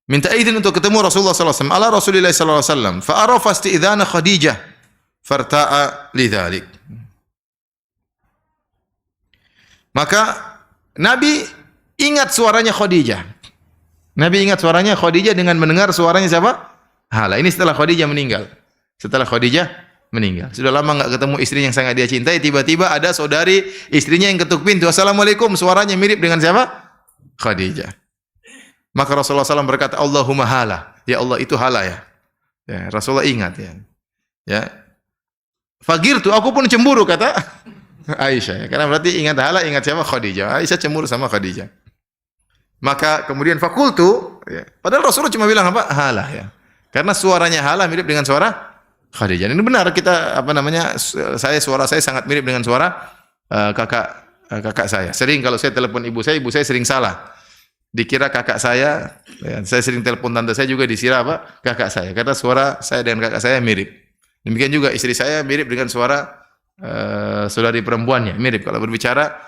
Minta izin untuk ketemu Rasulullah sallallahu alaihi wasallam. Ala Rasulillah sallallahu alaihi wasallam. Fa arafa isti'dzana Khadijah farta'a lidzalik. Maka Nabi ingat suaranya Khadijah. Nabi ingat suaranya Khadijah dengan mendengar suaranya siapa? Halah. Ini setelah Khadijah meninggal. Setelah Khadijah meninggal. Sudah lama enggak ketemu istri yang sangat dia cintai, tiba-tiba ada saudari istrinya yang ketuk pintu. Assalamualaikum, suaranya mirip dengan siapa? Khadijah. Maka Rasulullah SAW berkata, Allahumma Halah. Ya Allah, itu Halah ya. Ya, Rasulullah ingat ya. Ya. Fagirtu, aku pun cemburu kata Aisyah. Ya. Karena berarti ingat Halah, ingat siapa? Khadijah. Aisyah cemburu sama Khadijah. Maka kemudian fakultu, ya. Padahal Rasulullah cuma bilang apa? Halah ya. Karena suaranya Halah mirip dengan suara Khadijah. Ini benar, kita suara saya sangat mirip dengan suara kakak saya. Sering kalau saya telepon ibu saya sering salah. Dikira kakak saya, ya, saya sering telepon tante saya juga dikira apa? Kakak saya. Karena suara saya dengan kakak saya mirip. Demikian juga istri saya mirip dengan suara saudari perempuannya, mirip kalau berbicara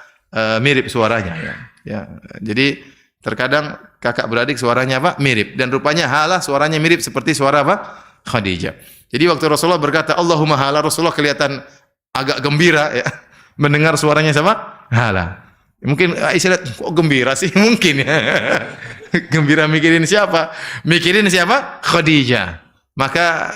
mirip suaranya ya. Ya. Jadi terkadang kakak beradik suaranya apa? Mirip, dan rupanya Halah suaranya mirip seperti suara apa? Khadijah. Jadi waktu Rasulullah berkata Allahumma Halah, Rasulullah kelihatan agak gembira ya, mendengar suaranya siapa? Halah. Mungkin Aisyah lihat, kok gembira sih? Mungkin ya. Gembira mikirin siapa? Mikirin siapa? Khadijah. Maka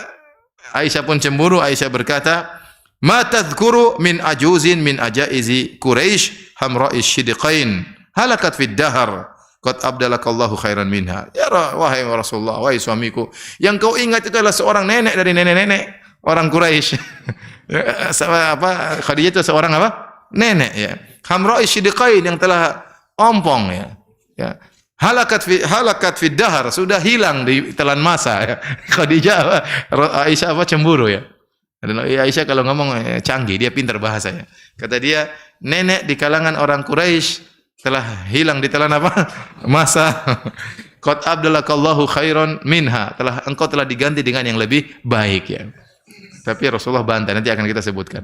Aisyah pun cemburu. Aisyah berkata, ma tadhkuru min ajuzin min ajaizi Quraisy hamra'ish shidqain halakat fid dahar qad abdalakallahu khairan minha. Ya wahai Rasulullah, wahai suamiku, yang kau ingat itu adalah seorang nenek dari nenek-nenek orang Quraisy. Khadijah itu seorang apa? Nenek ya. Hamra'ish shidqain, yang telah ompong ya. Ya. Halakat fi dahar, sudah hilang di telan masa ya. Khadijah Aisyah cemburu ya. Dan Aisyah kalau ngomong canggih, dia pintar bahasanya. Kata dia, nenek di kalangan orang Quraisy telah hilang di telan apa? Masa. Qad abdalakallahu khairan minha, engkau telah diganti dengan yang lebih baik ya. Tapi Rasulullah bantah, nanti akan kita sebutkan.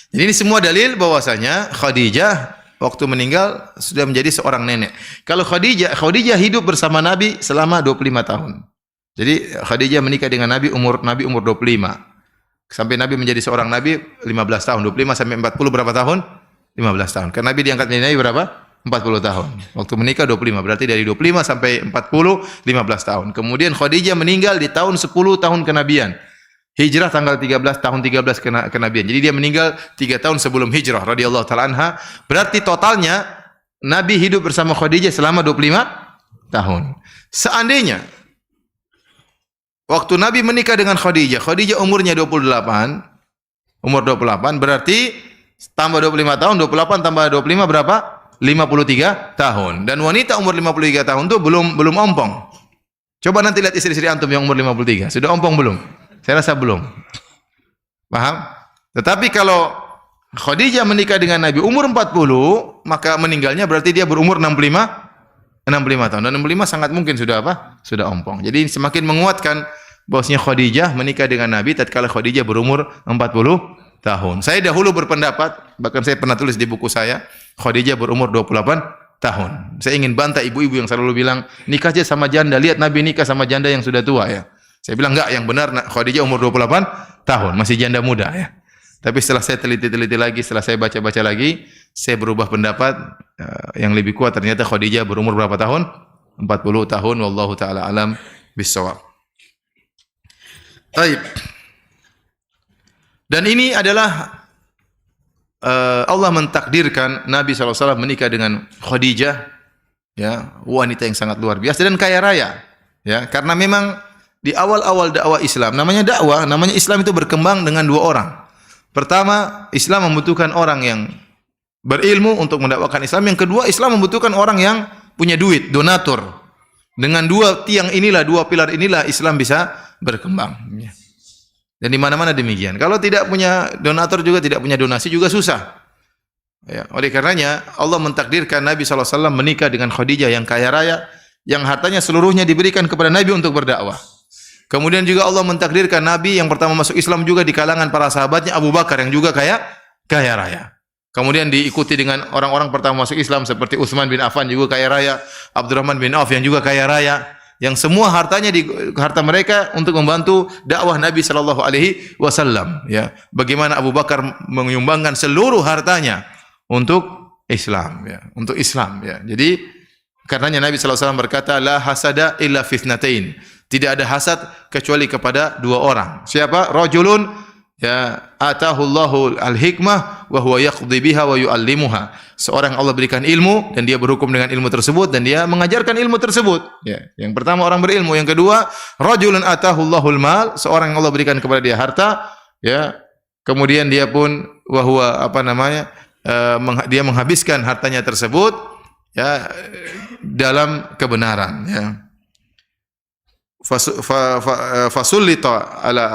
Jadi ini semua dalil bahwasanya Khadijah waktu meninggal sudah menjadi seorang nenek. Kalau Khadijah hidup bersama Nabi selama 25 tahun. Jadi Khadijah menikah dengan Nabi umur 25. Sampai Nabi menjadi seorang Nabi 15 tahun. 25 sampai 40 berapa tahun? 15 tahun. Karena Nabi diangkat menjadi Nabi berapa? 40 tahun. Waktu menikah 25. Berarti dari 25 sampai 40, 15 tahun. Kemudian Khadijah meninggal di tahun 10 tahun kenabian. Hijrah tanggal 13 tahun 13 kenabian. Jadi dia meninggal 3 tahun sebelum hijrah radhiyallahu taala anha. Berarti totalnya Nabi hidup bersama Khadijah selama 25 tahun. Seandainya waktu Nabi menikah dengan Khadijah umurnya 28, umur 28 berarti tambah 25 tahun, 28 tambah 25 berapa? 53 tahun. Dan wanita umur 53 tahun itu belum ompong. Coba nanti lihat istri-istri antum yang umur 53, sudah ompong belum? Saya rasa belum. Paham? Tetapi kalau Khadijah menikah dengan Nabi umur 40, maka meninggalnya berarti dia berumur 65 tahun. Dan 65 sangat mungkin sudah apa? Sudah ompong. Jadi semakin menguatkan bahwasanya Khadijah menikah dengan Nabi tatkala Khadijah berumur 40 tahun. Saya dahulu berpendapat, bahkan saya pernah tulis di buku saya, Khadijah berumur 28 tahun. Saya ingin bantah ibu-ibu yang selalu bilang, nikah aja sama janda. Lihat Nabi nikah sama janda yang sudah tua ya. Saya bilang enggak, yang benar Khadijah umur 28 tahun, masih janda muda ya. Tapi setelah saya teliti-teliti lagi, setelah saya baca-baca lagi, saya berubah pendapat yang lebih kuat, ternyata Khadijah berumur berapa tahun? 40 tahun, wallahu taala alam bissawab. Baik. Dan ini adalah Allah mentakdirkan Nabi SAW menikah dengan Khadijah, ya, wanita yang sangat luar biasa dan kaya raya, ya, karena memang di awal-awal dakwah Islam, namanya Islam itu berkembang dengan dua orang. Pertama, Islam membutuhkan orang yang berilmu untuk mendakwakan Islam. Yang kedua, Islam membutuhkan orang yang punya duit, donatur. Dengan dua tiang inilah, dua pilar inilah Islam bisa berkembang. Dan di mana-mana demikian. Kalau tidak punya donatur juga, tidak punya donasi juga susah. Ya, oleh karenanya Allah mentakdirkan Nabi SAW menikah dengan Khadijah yang kaya raya, yang hartanya seluruhnya diberikan kepada Nabi untuk berdakwah. Kemudian juga Allah mentakdirkan Nabi yang pertama masuk Islam juga di kalangan para sahabatnya Abu Bakar yang juga kaya raya. Kemudian diikuti dengan orang-orang pertama masuk Islam seperti Utsman bin Affan juga kaya raya, Abdurrahman bin Auf yang juga kaya raya, yang semua hartanya harta mereka untuk membantu dakwah Nabi sallallahu alaihi wasallam, ya. Bagaimana Abu Bakar menyumbangkan seluruh hartanya untuk Islam, ya, untuk Islam, ya. Jadi karenanya Nabi sallallahu alaihi wasallam berkata, la hasada illa fitnatain. Tidak ada hasad kecuali kepada dua orang. Siapa? Rajulun ya atahullahu al-hikmah wa huwa yaqdi biha wa yuallimuha. Seorang Allah berikan ilmu dan dia berhukum dengan ilmu tersebut dan dia mengajarkan ilmu tersebut. Ya, yang pertama orang berilmu, yang kedua rajulun atahullahul mal, seorang yang Allah berikan kepada dia harta, ya. Kemudian dia pun wa huwa dia menghabiskan hartanya tersebut, ya, dalam kebenaran, ya. Fasullita ala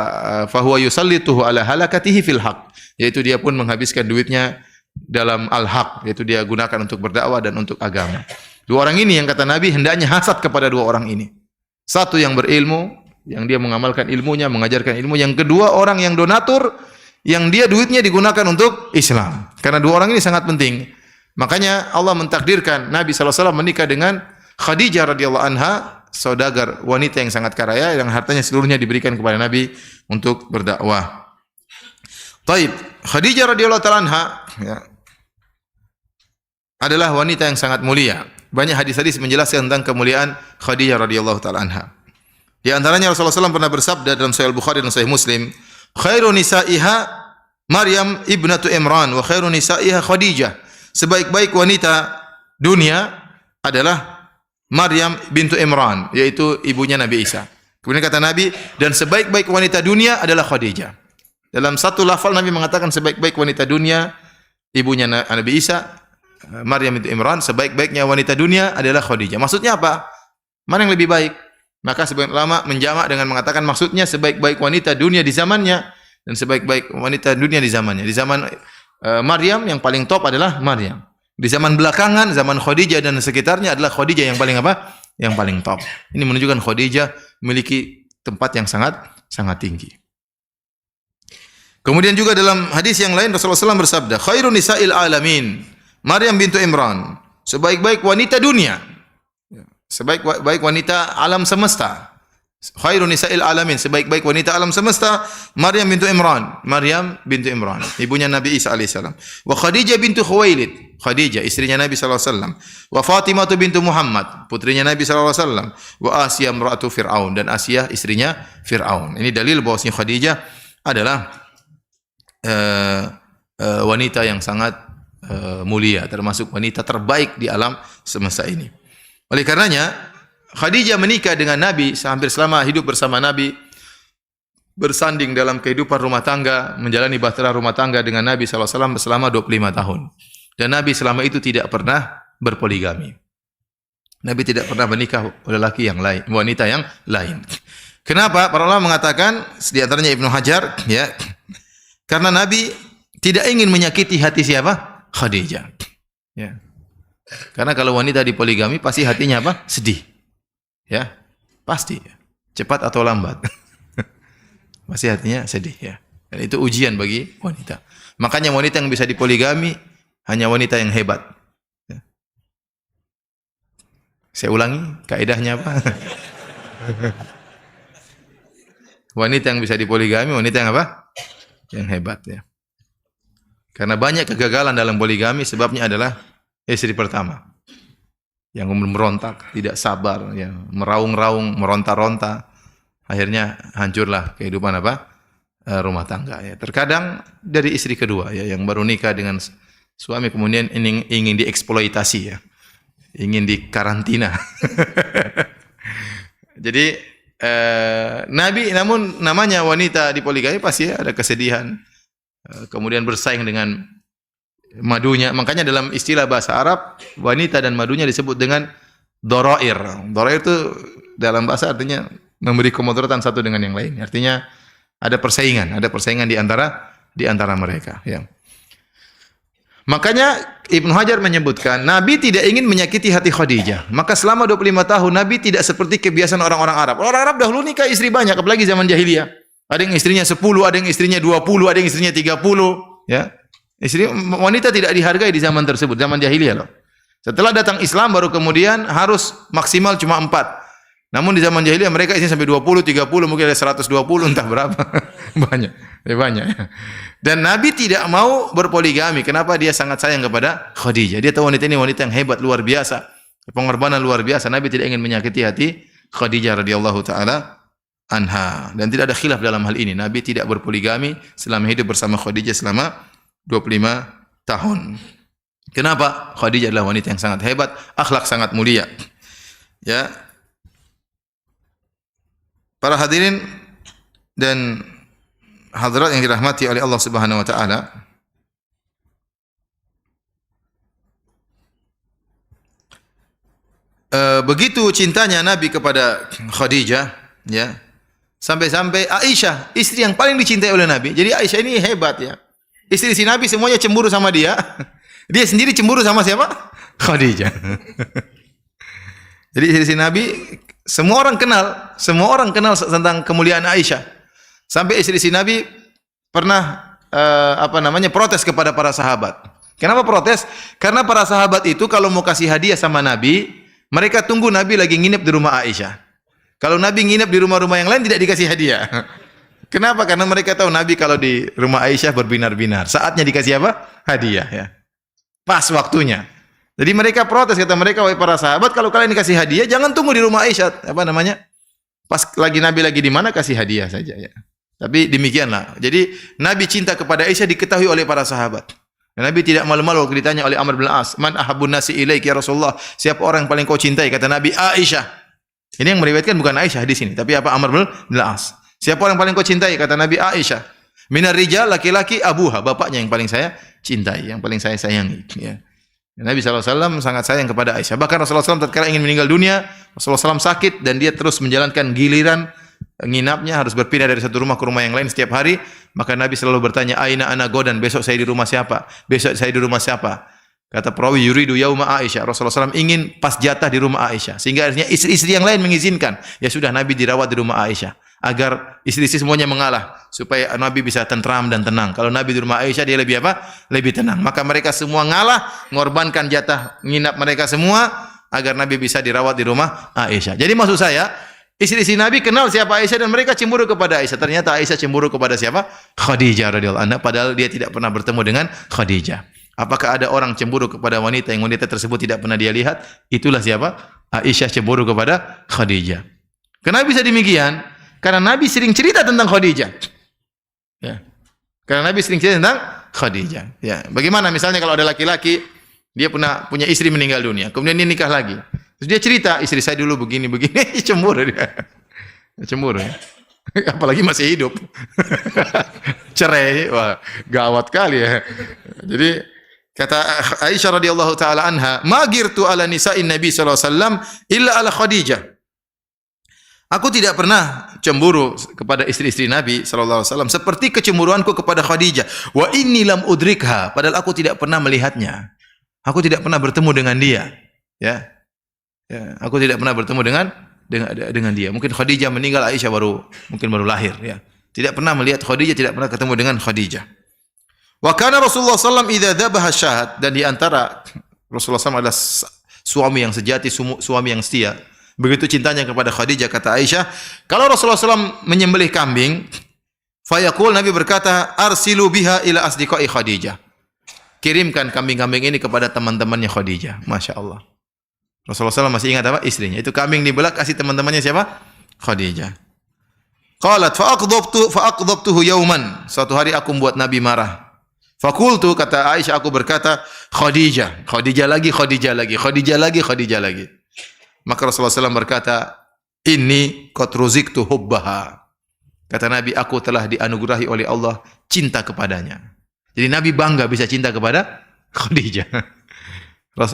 fahuwa yusallituhu ala halakatihi fil haq, yaitu dia pun menghabiskan duitnya dalam al-haq, yaitu dia gunakan untuk berdakwah dan untuk agama. Dua orang ini yang kata Nabi hendaknya hasad kepada dua orang ini. Satu yang berilmu, yang dia mengamalkan ilmunya, mengajarkan ilmu. Yang kedua orang yang donatur, yang dia duitnya digunakan untuk Islam. Karena dua orang ini sangat penting. Makanya Allah mentakdirkan Nabi SAW menikah dengan Khadijah radhiyallahu anha, saudagar wanita yang sangat kaya yang hartanya seluruhnya diberikan kepada Nabi untuk berdakwah. Taib, Khadijah radhiyallahu taala anha, ya, adalah wanita yang sangat mulia. Banyak hadis-hadis menjelaskan tentang kemuliaan Khadijah radhiyallahu taala anha. Di antaranya Rasulullah SAW pernah bersabda dalam Sahih Bukhari dan Sahih Muslim, khairu nisaiha Maryam ibnatu Imran wa khairu nisaiha Khadijah. Sebaik-baik wanita dunia adalah Maryam bintu Imran, yaitu ibunya Nabi Isa. Kemudian kata Nabi, dan sebaik-baik wanita dunia adalah Khadijah. Dalam satu lafal Nabi mengatakan sebaik-baik wanita dunia ibunya Nabi Isa, Maryam bintu Imran, sebaik-baiknya wanita dunia adalah Khadijah. Maksudnya apa? Mana yang lebih baik? Maka sebagian ulama menjamak dengan mengatakan maksudnya sebaik-baik wanita dunia di zamannya dan sebaik-baik wanita dunia di zamannya. Di zaman Maryam yang paling top adalah Maryam. Di zaman belakangan, zaman Khadijah dan sekitarnya adalah Khadijah yang paling apa? Yang paling top. Ini menunjukkan Khadijah memiliki tempat yang sangat tinggi. Kemudian juga dalam hadis yang lain Rasulullah SAW bersabda, "Khairun nisa'il alamin, Maryam bintu Imran, sebaik-baik wanita dunia." Sebaik-baik wanita alam semesta. Khairun nisa'il alamin, sebaik-baik wanita alam semesta, Maryam bintu Imran. Maryam bintu Imran, ibunya Nabi Isa alaihissalam. Wa Khadijah bintu Khuwailid, Khadijah istrinya Nabi sallallahu alaihi wasallam. Wa Fatimah bintu Muhammad, putrinya Nabi sallallahu alaihi wasallam. Wa Asiyah imra'atu Fir'aun, dan Asiyah istrinya Fir'aun. Ini dalil bahwasanya Khadijah adalah wanita yang sangat mulia, termasuk wanita terbaik di alam semesta ini. Oleh karenanya Khadijah menikah dengan Nabi, hampir selama hidup bersama Nabi, bersanding dalam kehidupan rumah tangga, menjalani bahtera rumah tangga dengan Nabi SAW selama 25 tahun. Dan Nabi selama itu tidak pernah berpoligami. Nabi tidak pernah menikah lelaki yang lain, wanita yang lain. Kenapa? Para ulama mengatakan, di antaranya Ibnu Hajar, ya, karena Nabi tidak ingin menyakiti hati siapa? Khadijah. Ya. Karena kalau wanita dipoligami pasti hatinya apa? Sedih. Ya. Pasti. Cepat atau lambat. Pasti hatinya sedih, ya. Dan itu ujian bagi wanita. Makanya wanita yang bisa dipoligami hanya wanita yang hebat. Ya. Saya ulangi, kaidahnya apa? Wanita yang bisa dipoligami wanita yang apa? Yang hebat, ya. Karena banyak kegagalan dalam poligami sebabnya adalah istri pertama yang memberontak, tidak sabar, ya, meraung-raung, meronta-ronta, akhirnya hancurlah kehidupan apa? Rumah tangga, ya. Terkadang dari istri kedua, ya, yang baru nikah dengan suami kemudian ingin dieksploitasi, ya, ingin dikarantina. Jadi Nabi, namun namanya wanita dipoligami pasti ada kesedihan, kemudian bersaing dengan madunya. Makanya dalam istilah bahasa Arab, wanita dan madunya disebut dengan doroir. Doroir itu dalam bahasa artinya memberi kemudaratan satu dengan yang lain. Artinya ada persaingan di antara mereka. Ya. Makanya Ibnu Hajar menyebutkan, Nabi tidak ingin menyakiti hati Khadijah. Maka selama 25 tahun Nabi tidak seperti kebiasaan orang-orang Arab. Orang Arab dahulu nikah istri banyak, apalagi zaman jahiliyah. Ada yang istrinya 10, ada yang istrinya 20, ada yang istrinya 30, ya. Istri wanita tidak dihargai di zaman tersebut, zaman jahiliyah loh. Setelah datang Islam baru kemudian harus maksimal cuma 4. Namun di zaman jahiliyah mereka istrinya sampai 20, 30, mungkin ada 120, entah berapa. Banyak. Dan Nabi tidak mau berpoligami. Kenapa? Dia sangat sayang kepada Khadijah. Dia tahu wanita ini wanita yang hebat, luar biasa. Pengorbanan luar biasa. Nabi tidak ingin menyakiti hati Khadijah radhiyallahu taala anha. Dan tidak ada khilaf dalam hal ini. Nabi tidak berpoligami selama hidup bersama Khadijah selama 25 tahun. Kenapa? Khadijah adalah wanita yang sangat hebat, akhlak sangat mulia. Ya. Para hadirin dan hadirat yang dirahmati oleh Allah Subhanahu wa taala, begitu cintanya Nabi kepada Khadijah, ya. Sampai-sampai Aisyah, istri yang paling dicintai oleh Nabi. Jadi Aisyah ini hebat, ya. Istri Nabi semuanya cemburu sama dia. Dia sendiri cemburu sama siapa? Khadijah. Jadi istri Nabi semua orang kenal tentang kemuliaan Aisyah. Sampai istri Nabi pernah protes kepada para sahabat. Kenapa protes? Karena para sahabat itu kalau mau kasih hadiah sama Nabi, mereka tunggu Nabi lagi nginep di rumah Aisyah. Kalau Nabi nginep di rumah-rumah yang lain tidak dikasih hadiah. Kenapa? Karena mereka tahu Nabi kalau di rumah Aisyah berbinar-binar. Saatnya dikasih apa? Hadiah, ya. Pas waktunya. Jadi mereka protes, kata mereka, wahai para sahabat, kalau kalian dikasih hadiah jangan tunggu di rumah Aisyah. Pas lagi Nabi lagi di mana kasih hadiah saja, ya. Tapi demikianlah. Jadi Nabi cinta kepada Aisyah diketahui oleh para sahabat. Dan Nabi tidak malu-malu waktu ditanya oleh Amr bin As, "Man ahabbun nasi ilaiki ya Rasulullah?" Siapa orang yang paling kau cintai? Kata Nabi, Aisyah. Ini yang meriwayatkan bukan Aisyah di sini, tapi apa? Amr bin As. Siapa orang paling kau cintai? Kata Nabi, Aisyah. Minar rijal, laki-laki, abuha, bapaknya yang paling saya cintai, yang paling saya sayangi, ya. Nabi SAW sangat sayang kepada Aisyah. Bahkan Rasulullah SAW tatkala ingin meninggal dunia, Rasulullah SAW sakit dan dia terus menjalankan giliran nginapnya, harus berpindah dari satu rumah ke rumah yang lain setiap hari. Maka Nabi selalu bertanya, Aina ana godan, besok saya di rumah siapa? Besok saya di rumah siapa? Kata perawi, yuridu yauma Aisyah. Rasulullah SAW ingin pas jatah di rumah Aisyah. Sehingga akhirnya istri-istri yang lain mengizinkan. Ya sudah, Nabi dirawat di rumah Aisyah. Agar istri-istri semuanya mengalah. Supaya Nabi bisa tentram dan tenang. Kalau Nabi di rumah Aisyah, dia lebih apa? Lebih tenang. Maka mereka semua ngalah, mengorbankan jatah nginap mereka semua, agar Nabi bisa dirawat di rumah Aisyah. Jadi maksud saya, istri-istri Nabi kenal siapa Aisyah dan mereka cemburu kepada Aisyah. Ternyata Aisyah cemburu kepada siapa? Khadijah radhiyallahu anha, padahal dia tidak pernah bertemu dengan Khadijah. Apakah ada orang cemburu kepada wanita yang wanita tersebut tidak pernah dia lihat? Itulah siapa? Aisyah cemburu kepada Khadijah. Kenapa bisa demikian? Karena Nabi sering cerita tentang Khadijah. Ya. Karena Nabi sering cerita tentang Khadijah. Ya. Bagaimana misalnya kalau ada laki-laki dia punya istri meninggal dunia, kemudian dia nikah lagi. Terus dia cerita, istri saya dulu begini, cemburu dia. Cemburu ya. Apalagi masih hidup. Cerai, wah, gawat kali ya. Jadi kata Aisyah radhiyallahu taala anha, "Ma girtu ala nisa'in Nabi sallallahu alaihi wasallam illa ala Khadijah." Aku tidak pernah cemburu kepada istri-istri Nabi sallallahu alaihi wasallam seperti kecemburuanku kepada Khadijah. Wa inni lam udrikha, padahal aku tidak pernah melihatnya. Aku tidak pernah bertemu dengan dia, ya. Ya, aku tidak pernah bertemu dengan dia. Mungkin Khadijah meninggal, Aisyah mungkin baru lahir, ya. Tidak pernah melihat Khadijah, tidak pernah ketemu dengan Khadijah. Wa kana Rasulullah sallallahu idza dzabaha syahad, dan di antara Rasulullah SAW adalah suami yang sejati, suami yang setia. Begitu cintanya kepada Khadijah, kata Aisyah, kalau Rasulullah SAW menyembelih kambing, fayaqul, Nabi berkata, arsilu biha ila asdiqai Khadijah. Kirimkan kambing-kambing ini kepada teman-temannya Khadijah. Masya Allah. Rasulullah SAW masih ingat apa? Istrinya. Itu kambing dibelah, kasih teman-temannya siapa? Khadijah. Qalat fa'aqdabtuhu yauman. Suatu hari aku membuat Nabi marah. Fakultu, kata Aisyah, aku berkata, Khadijah. Khadijah lagi. Maka Rasulullah SAW berkata, inni qad ruziktu hubbaha. Kata Nabi, aku telah dianugerahi oleh Allah cinta kepadanya. Jadi Nabi bangga bisa cinta kepada Khadijah.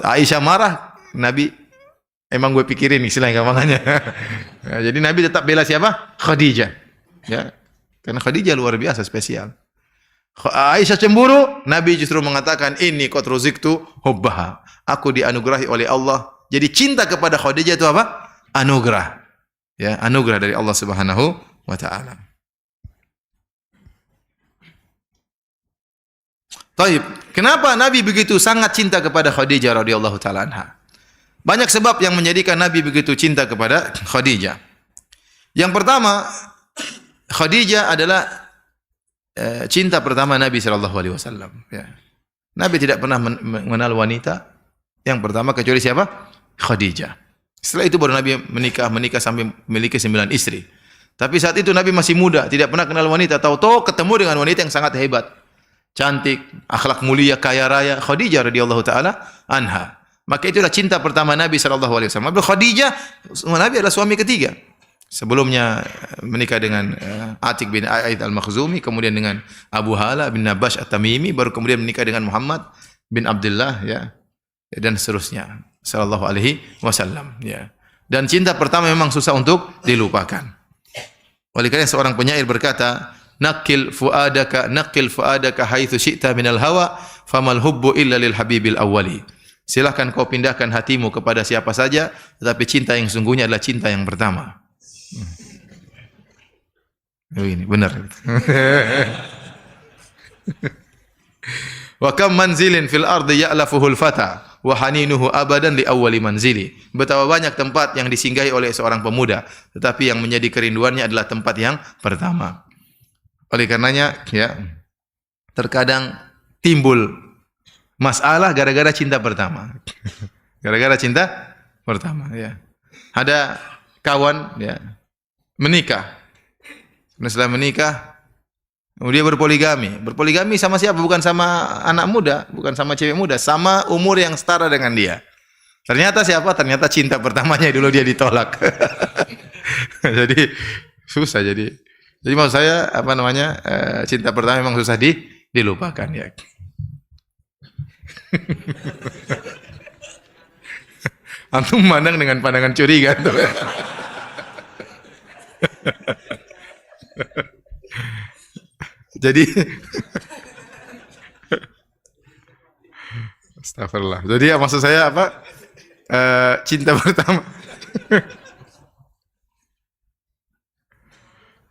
Aisyah marah, Nabi, emang gue pikirin istilahnya gampangannya. Ya, jadi Nabi tetap bela siapa? Khadijah. Ya, karena Khadijah luar biasa spesial. Aisyah cemburu, Nabi justru mengatakan, inni qad ruziktu hubbaha. Aku dianugerahi oleh Allah. Jadi cinta kepada Khadijah itu apa? Anugerah. Ya, anugerah dari Allah Subhanahu wa taala. Taib. Kenapa Nabi begitu sangat cinta kepada Khadijah radhiyallahu taala anha? Banyak sebab yang menjadikan Nabi begitu cinta kepada Khadijah. Yang pertama, Khadijah adalah cinta pertama Nabi sallallahu alaihi wasallam, ya. Nabi tidak pernah mengenal wanita yang pertama kecuali siapa? Khadijah. Setelah itu baru Nabi menikah sampai memiliki 9 istri. Tapi saat itu Nabi masih muda, tidak pernah kenal wanita. Tahu-tahu ketemu dengan wanita yang sangat hebat, cantik, akhlak mulia, kaya raya, Khadijah radhiyallahu taala anha. Maka itulah cinta pertama Nabi sallallahu alaihi wasallam. Khadijah, Nabi adalah suami ketiga. Sebelumnya menikah dengan Atik bin Aid al-Makhzumi, kemudian dengan Abu Hala bin Nabash at-Tamimi, baru kemudian menikah dengan Muhammad bin Abdullah, ya, dan seterusnya sallallahu alaihi wasallam, ya. Dan cinta pertama memang susah untuk dilupakan. Oleh karena seorang penyair berkata, naqil fuadaka haitsu syi'ta minal hawa famal hubbu illa lil habibil awwali. Silakan kau pindahkan hatimu kepada siapa saja, tetapi cinta yang sungguhnya adalah cinta yang pertama. Ini benar. Wa kam manzilin fil ardi ya'lafuhul fata wa haninuhu abadan li awwali manzili. Betapa banyak tempat yang disinggahi oleh seorang pemuda, tetapi yang menjadi kerinduannya adalah tempat yang pertama. Oleh karenanya, ya, terkadang timbul masalah gara-gara cinta pertama. Gara-gara cinta pertama, ya. Ada kawan, ya, menikah. Setelah menikah, dia berpoligami. Berpoligami sama siapa? Bukan sama anak muda, bukan sama cewek muda, sama umur yang setara dengan dia. Ternyata siapa? Ternyata cinta pertamanya dulu dia ditolak. Jadi susah jadi. Jadi maksud saya cinta pertama memang susah dilupakan, ya. Antum memandang dengan pandangan curiga tuh. Jadi astagfirullah. Jadi ya, maksud saya apa? Cinta pertama.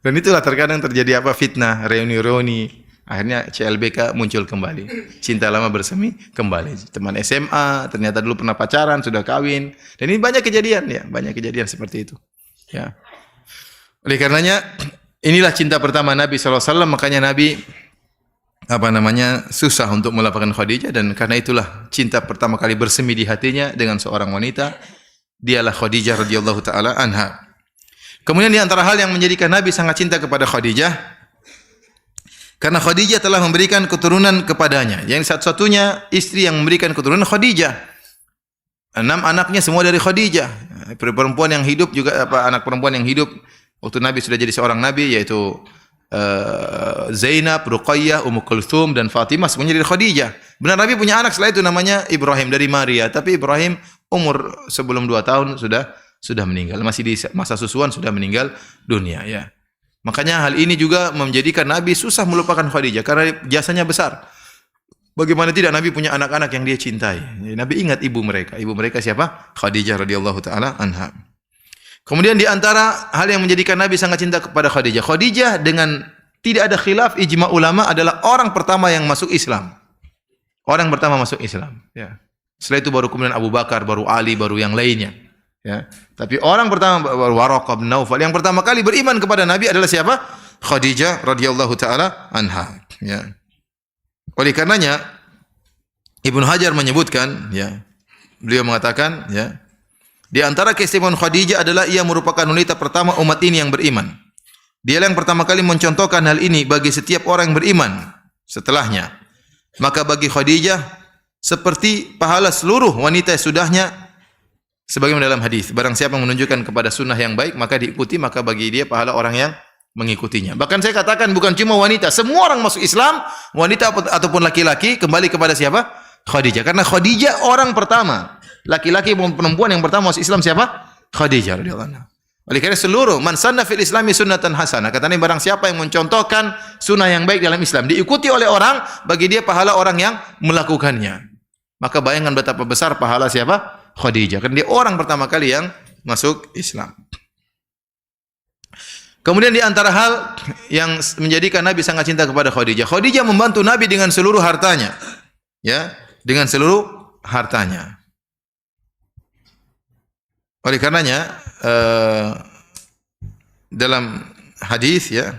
Dan itulah terkadang terjadi apa? Fitnah, reuni-reuni. Akhirnya CLBK muncul kembali. Cinta lama bersemi kembali. Teman SMA, ternyata dulu pernah pacaran, sudah kawin. Dan ini banyak kejadian ya, banyak kejadian seperti itu. Ya. Oleh karenanya, inilah cinta pertama Nabi SAW, makanya Nabi susah untuk melapangkan Khadijah, dan karena itulah cinta pertama kali bersemi di hatinya dengan seorang wanita, dialah Khadijah radhiyallahu taala anha. Kemudian di antara hal yang menjadikan Nabi sangat cinta kepada Khadijah, karena Khadijah telah memberikan keturunan kepadanya. Yang satu-satunya istri yang memberikan keturunan Khadijah. 6 anaknya semua dari Khadijah. Perempuan yang hidup juga anak perempuan yang hidup waktu Nabi sudah jadi seorang nabi, yaitu Zainab, Ruqayyah, Ummu Kulthum dan Fatimah, semuanya dari Khadijah. Benar, Nabi punya anak setelah itu namanya Ibrahim dari Maria, tapi Ibrahim umur sebelum 2 tahun sudah meninggal, masih di masa susuan sudah meninggal dunia ya. Makanya hal ini juga menjadikan Nabi susah melupakan Khadijah karena jasanya besar. Bagaimana tidak, Nabi punya anak-anak yang dia cintai. Nabi ingat ibu mereka. Ibu mereka siapa? Khadijah radhiyallahu taala anha. Kemudian di antara hal yang menjadikan Nabi sangat cinta kepada Khadijah, Khadijah dengan tidak ada khilaf ijma ulama adalah orang pertama yang masuk Islam. Orang pertama masuk Islam, ya. Setelah itu baru kemudian Abu Bakar, baru Ali, baru yang lainnya. Ya. Tapi orang pertama baru Waraqah bin Naufal. Yang pertama kali beriman kepada Nabi adalah siapa? Khadijah radhiyallahu taala anha, ya. Oleh karenanya Ibnu Hajar menyebutkan, ya. Beliau mengatakan, ya, di antara keistimewaan Khadijah adalah ia merupakan wanita pertama umat ini yang beriman. Dialah yang pertama kali mencontohkan hal ini bagi setiap orang yang beriman setelahnya. Maka bagi Khadijah seperti pahala seluruh wanita sudahnya, sebagaimana dalam hadis, barang siapa yang menunjukkan kepada sunnah yang baik maka diikuti, maka bagi dia pahala orang yang mengikutinya. Bahkan saya katakan bukan cuma wanita, semua orang masuk Islam, wanita ataupun laki-laki, kembali kepada siapa? Khadijah. Karena Khadijah orang pertama, laki-laki maupun perempuan yang pertama masuk Islam siapa? Khadijah radhiyallahu anha. Oleh karena seluruh man sanna fil islami sunnatan hasanah, kata Nabi, barang siapa yang mencontohkan sunnah yang baik dalam Islam, diikuti oleh orang, bagi dia pahala orang yang melakukannya. Maka bayangkan betapa besar pahala siapa? Khadijah, kan dia orang pertama kali yang masuk Islam. Kemudian di antara hal yang menjadikan Nabi sangat cinta kepada Khadijah, Khadijah membantu Nabi dengan seluruh hartanya, ya, dengan seluruh hartanya. Oleh karenanya dalam hadis, ya,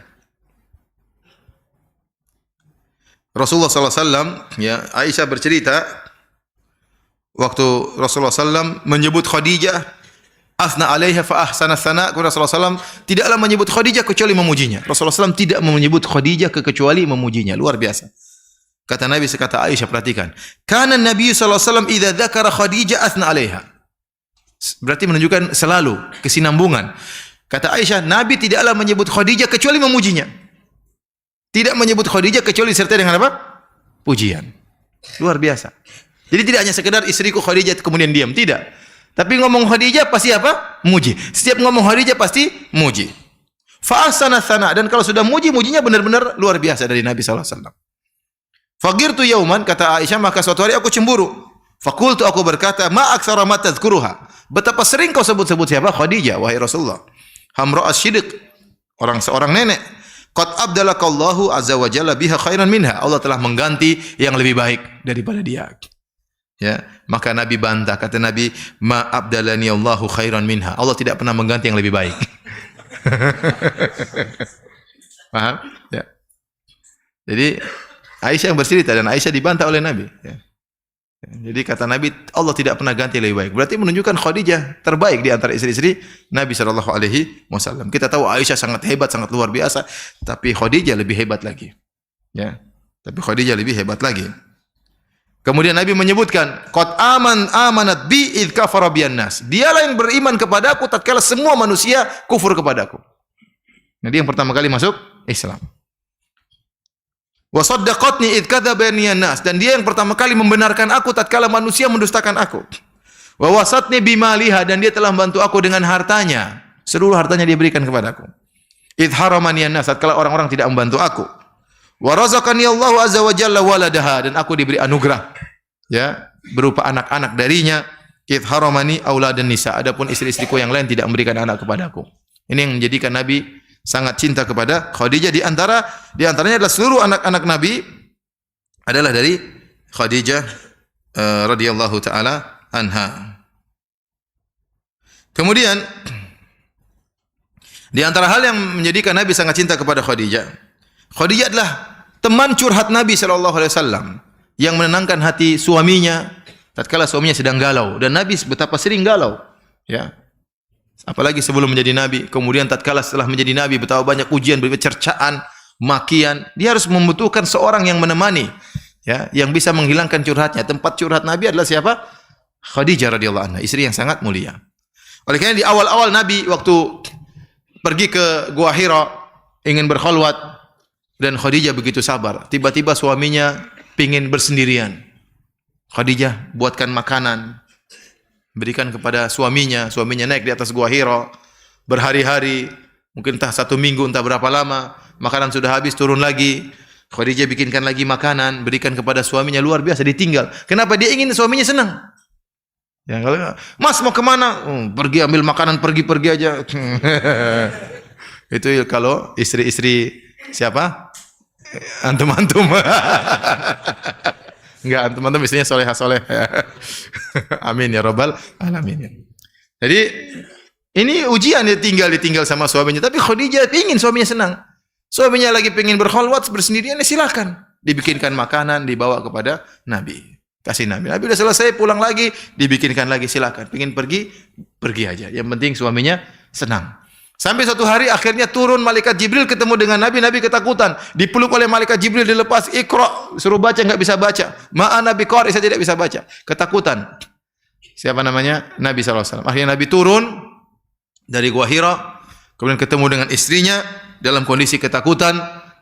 Rasulullah SAW, ya, Aisyah bercerita, waktu Rasulullah SAW menyebut Khadijah, asna alaiha fa ahsana tsana, Rasulullah SAW tidaklah menyebut Khadijah kecuali memujinya. Rasulullah SAW tidak menyebut Khadijah kecuali memujinya. Luar biasa. Kata Nabi, sekata Aisyah, perhatikan. Kana Nabi SAW idza dzakara Khadijah asna alaiha. Berarti menunjukkan selalu kesinambungan. Kata Aisyah, Nabi tidaklah menyebut Khadijah kecuali memujinya. Tidak menyebut Khadijah kecuali disertai dengan apa? Pujian. Luar biasa. Jadi tidak hanya sekedar istriku Khadijah kemudian diam, tidak. Tapi ngomong Khadijah pasti apa? Muji. Setiap ngomong Khadijah pasti muji. Fa ahsana tsana, dan kalau sudah muji, mujinya benar-benar luar biasa dari Nabi sallallahu alaihi wasallam. Faqirtu yauman, kata Aisyah, maka suatu hari aku cemburu. Faqultu, aku berkata, ma aktsara ma tadzkuruha. Betapa sering kau sebut-sebut siapa? Khadijah, wahai Rasulullah. Hamra as-Siddiq, seorang nenek. Qad abdalakallahu azza wa jalla biha khairan minha. Allah telah mengganti yang lebih baik daripada dia. Ya, maka Nabi bantah, kata Nabi, ma abdalani Allahu khairan minha. Allah tidak pernah mengganti yang lebih baik. Paham? Ya. Jadi Aisyah yang bercerita dan Aisyah dibantah oleh Nabi. Ya. Jadi kata Nabi, Allah tidak pernah ganti yang lebih baik. Berarti menunjukkan Khadijah terbaik di antara istri-istri Nabi sallallahu alaihi wasallam. Kita tahu Aisyah sangat hebat, sangat luar biasa, tapi Khadijah lebih hebat lagi. Ya. Tapi Khadijah lebih hebat lagi. Kemudian Nabi menyebutkan, qad amanat bi id kafara biyan nas. Dialah yang beriman kepadaku tatkala semua manusia kufur kepadaku. Nah, dia yang pertama kali masuk Islam. Wa saddaqatni id kadzabani nas, dan dia yang pertama kali membenarkan aku tatkala manusia mendustakan aku. Wa wasatni bimaliha, dan dia telah membantu aku dengan hartanya. Seluruh hartanya dia berikan kepadaku. Idh haramani an-nas, tatkala orang-orang tidak membantu aku. Wa razaqani Allahu azza wa jalla waladaha, dan aku diberi anugerah ya berupa anak-anak darinya. Idh haramani auladan nisa, adapun istri-istriku yang lain tidak memberikan anak kepadaku. Ini yang menjadikan Nabi sangat cinta kepada Khadijah. Di antaranya adalah seluruh anak-anak Nabi adalah dari Khadijah radhiyallahu taala anha. Kemudian di antara hal yang menjadikan Nabi sangat cinta kepada Khadijah, Khadijah adalah teman curhat Nabi sallallahu alaihi wasallam yang menenangkan hati suaminya tatkala suaminya sedang galau, dan Nabi betapa sering galau, ya. Apalagi sebelum menjadi Nabi, kemudian tatkala setelah menjadi Nabi betapa banyak ujian, cercaan, makian. Dia harus membutuhkan seorang yang menemani, ya, yang bisa menghilangkan curhatnya. Tempat curhat Nabi adalah siapa? Khadijah radhiyallahu anha, istri yang sangat mulia. Oleh karena di awal-awal Nabi waktu pergi ke Gua Hira ingin berkhalwat, dan Khadijah begitu sabar. Tiba-tiba suaminya pingin bersendirian. Khadijah buatkan makanan, berikan kepada suaminya. Suaminya naik di atas Gua Hira berhari-hari, mungkin entah 1 minggu, entah berapa lama. Makanan sudah habis, turun lagi. Khadijah bikinkan lagi makanan, berikan kepada suaminya. Luar biasa, ditinggal. Kenapa? Dia ingin suaminya senang. Ya, kalau Mas mau kemana? Pergi ambil makanan, pergi aja. Itu kalau istri-istri siapa? Antum-antum. Enggak, antum-antum istrinya soleh. Amin ya rabbal alamin. Jadi ini ujian, dia ditinggal sama suaminya. Tapi Khadijah ingin suaminya senang. Suaminya lagi pengen berkhalwat bersendirian, ya silakan. Dibikinkan makanan, dibawa kepada Nabi. Kasih Nabi. Nabi udah selesai, pulang lagi, dibikinkan lagi, silakan. Pengen pergi aja. Yang penting suaminya senang. Sampai suatu hari akhirnya turun malaikat Jibril ketemu dengan Nabi. Nabi ketakutan. Dipeluk oleh malaikat Jibril, dilepas. Iqra, suruh baca, enggak bisa baca. Ma'ana biqari, saya tidak bisa baca. Ketakutan. Siapa namanya? Nabi SAW. Akhirnya Nabi turun dari Gua Hira, kemudian ketemu dengan istrinya dalam kondisi ketakutan,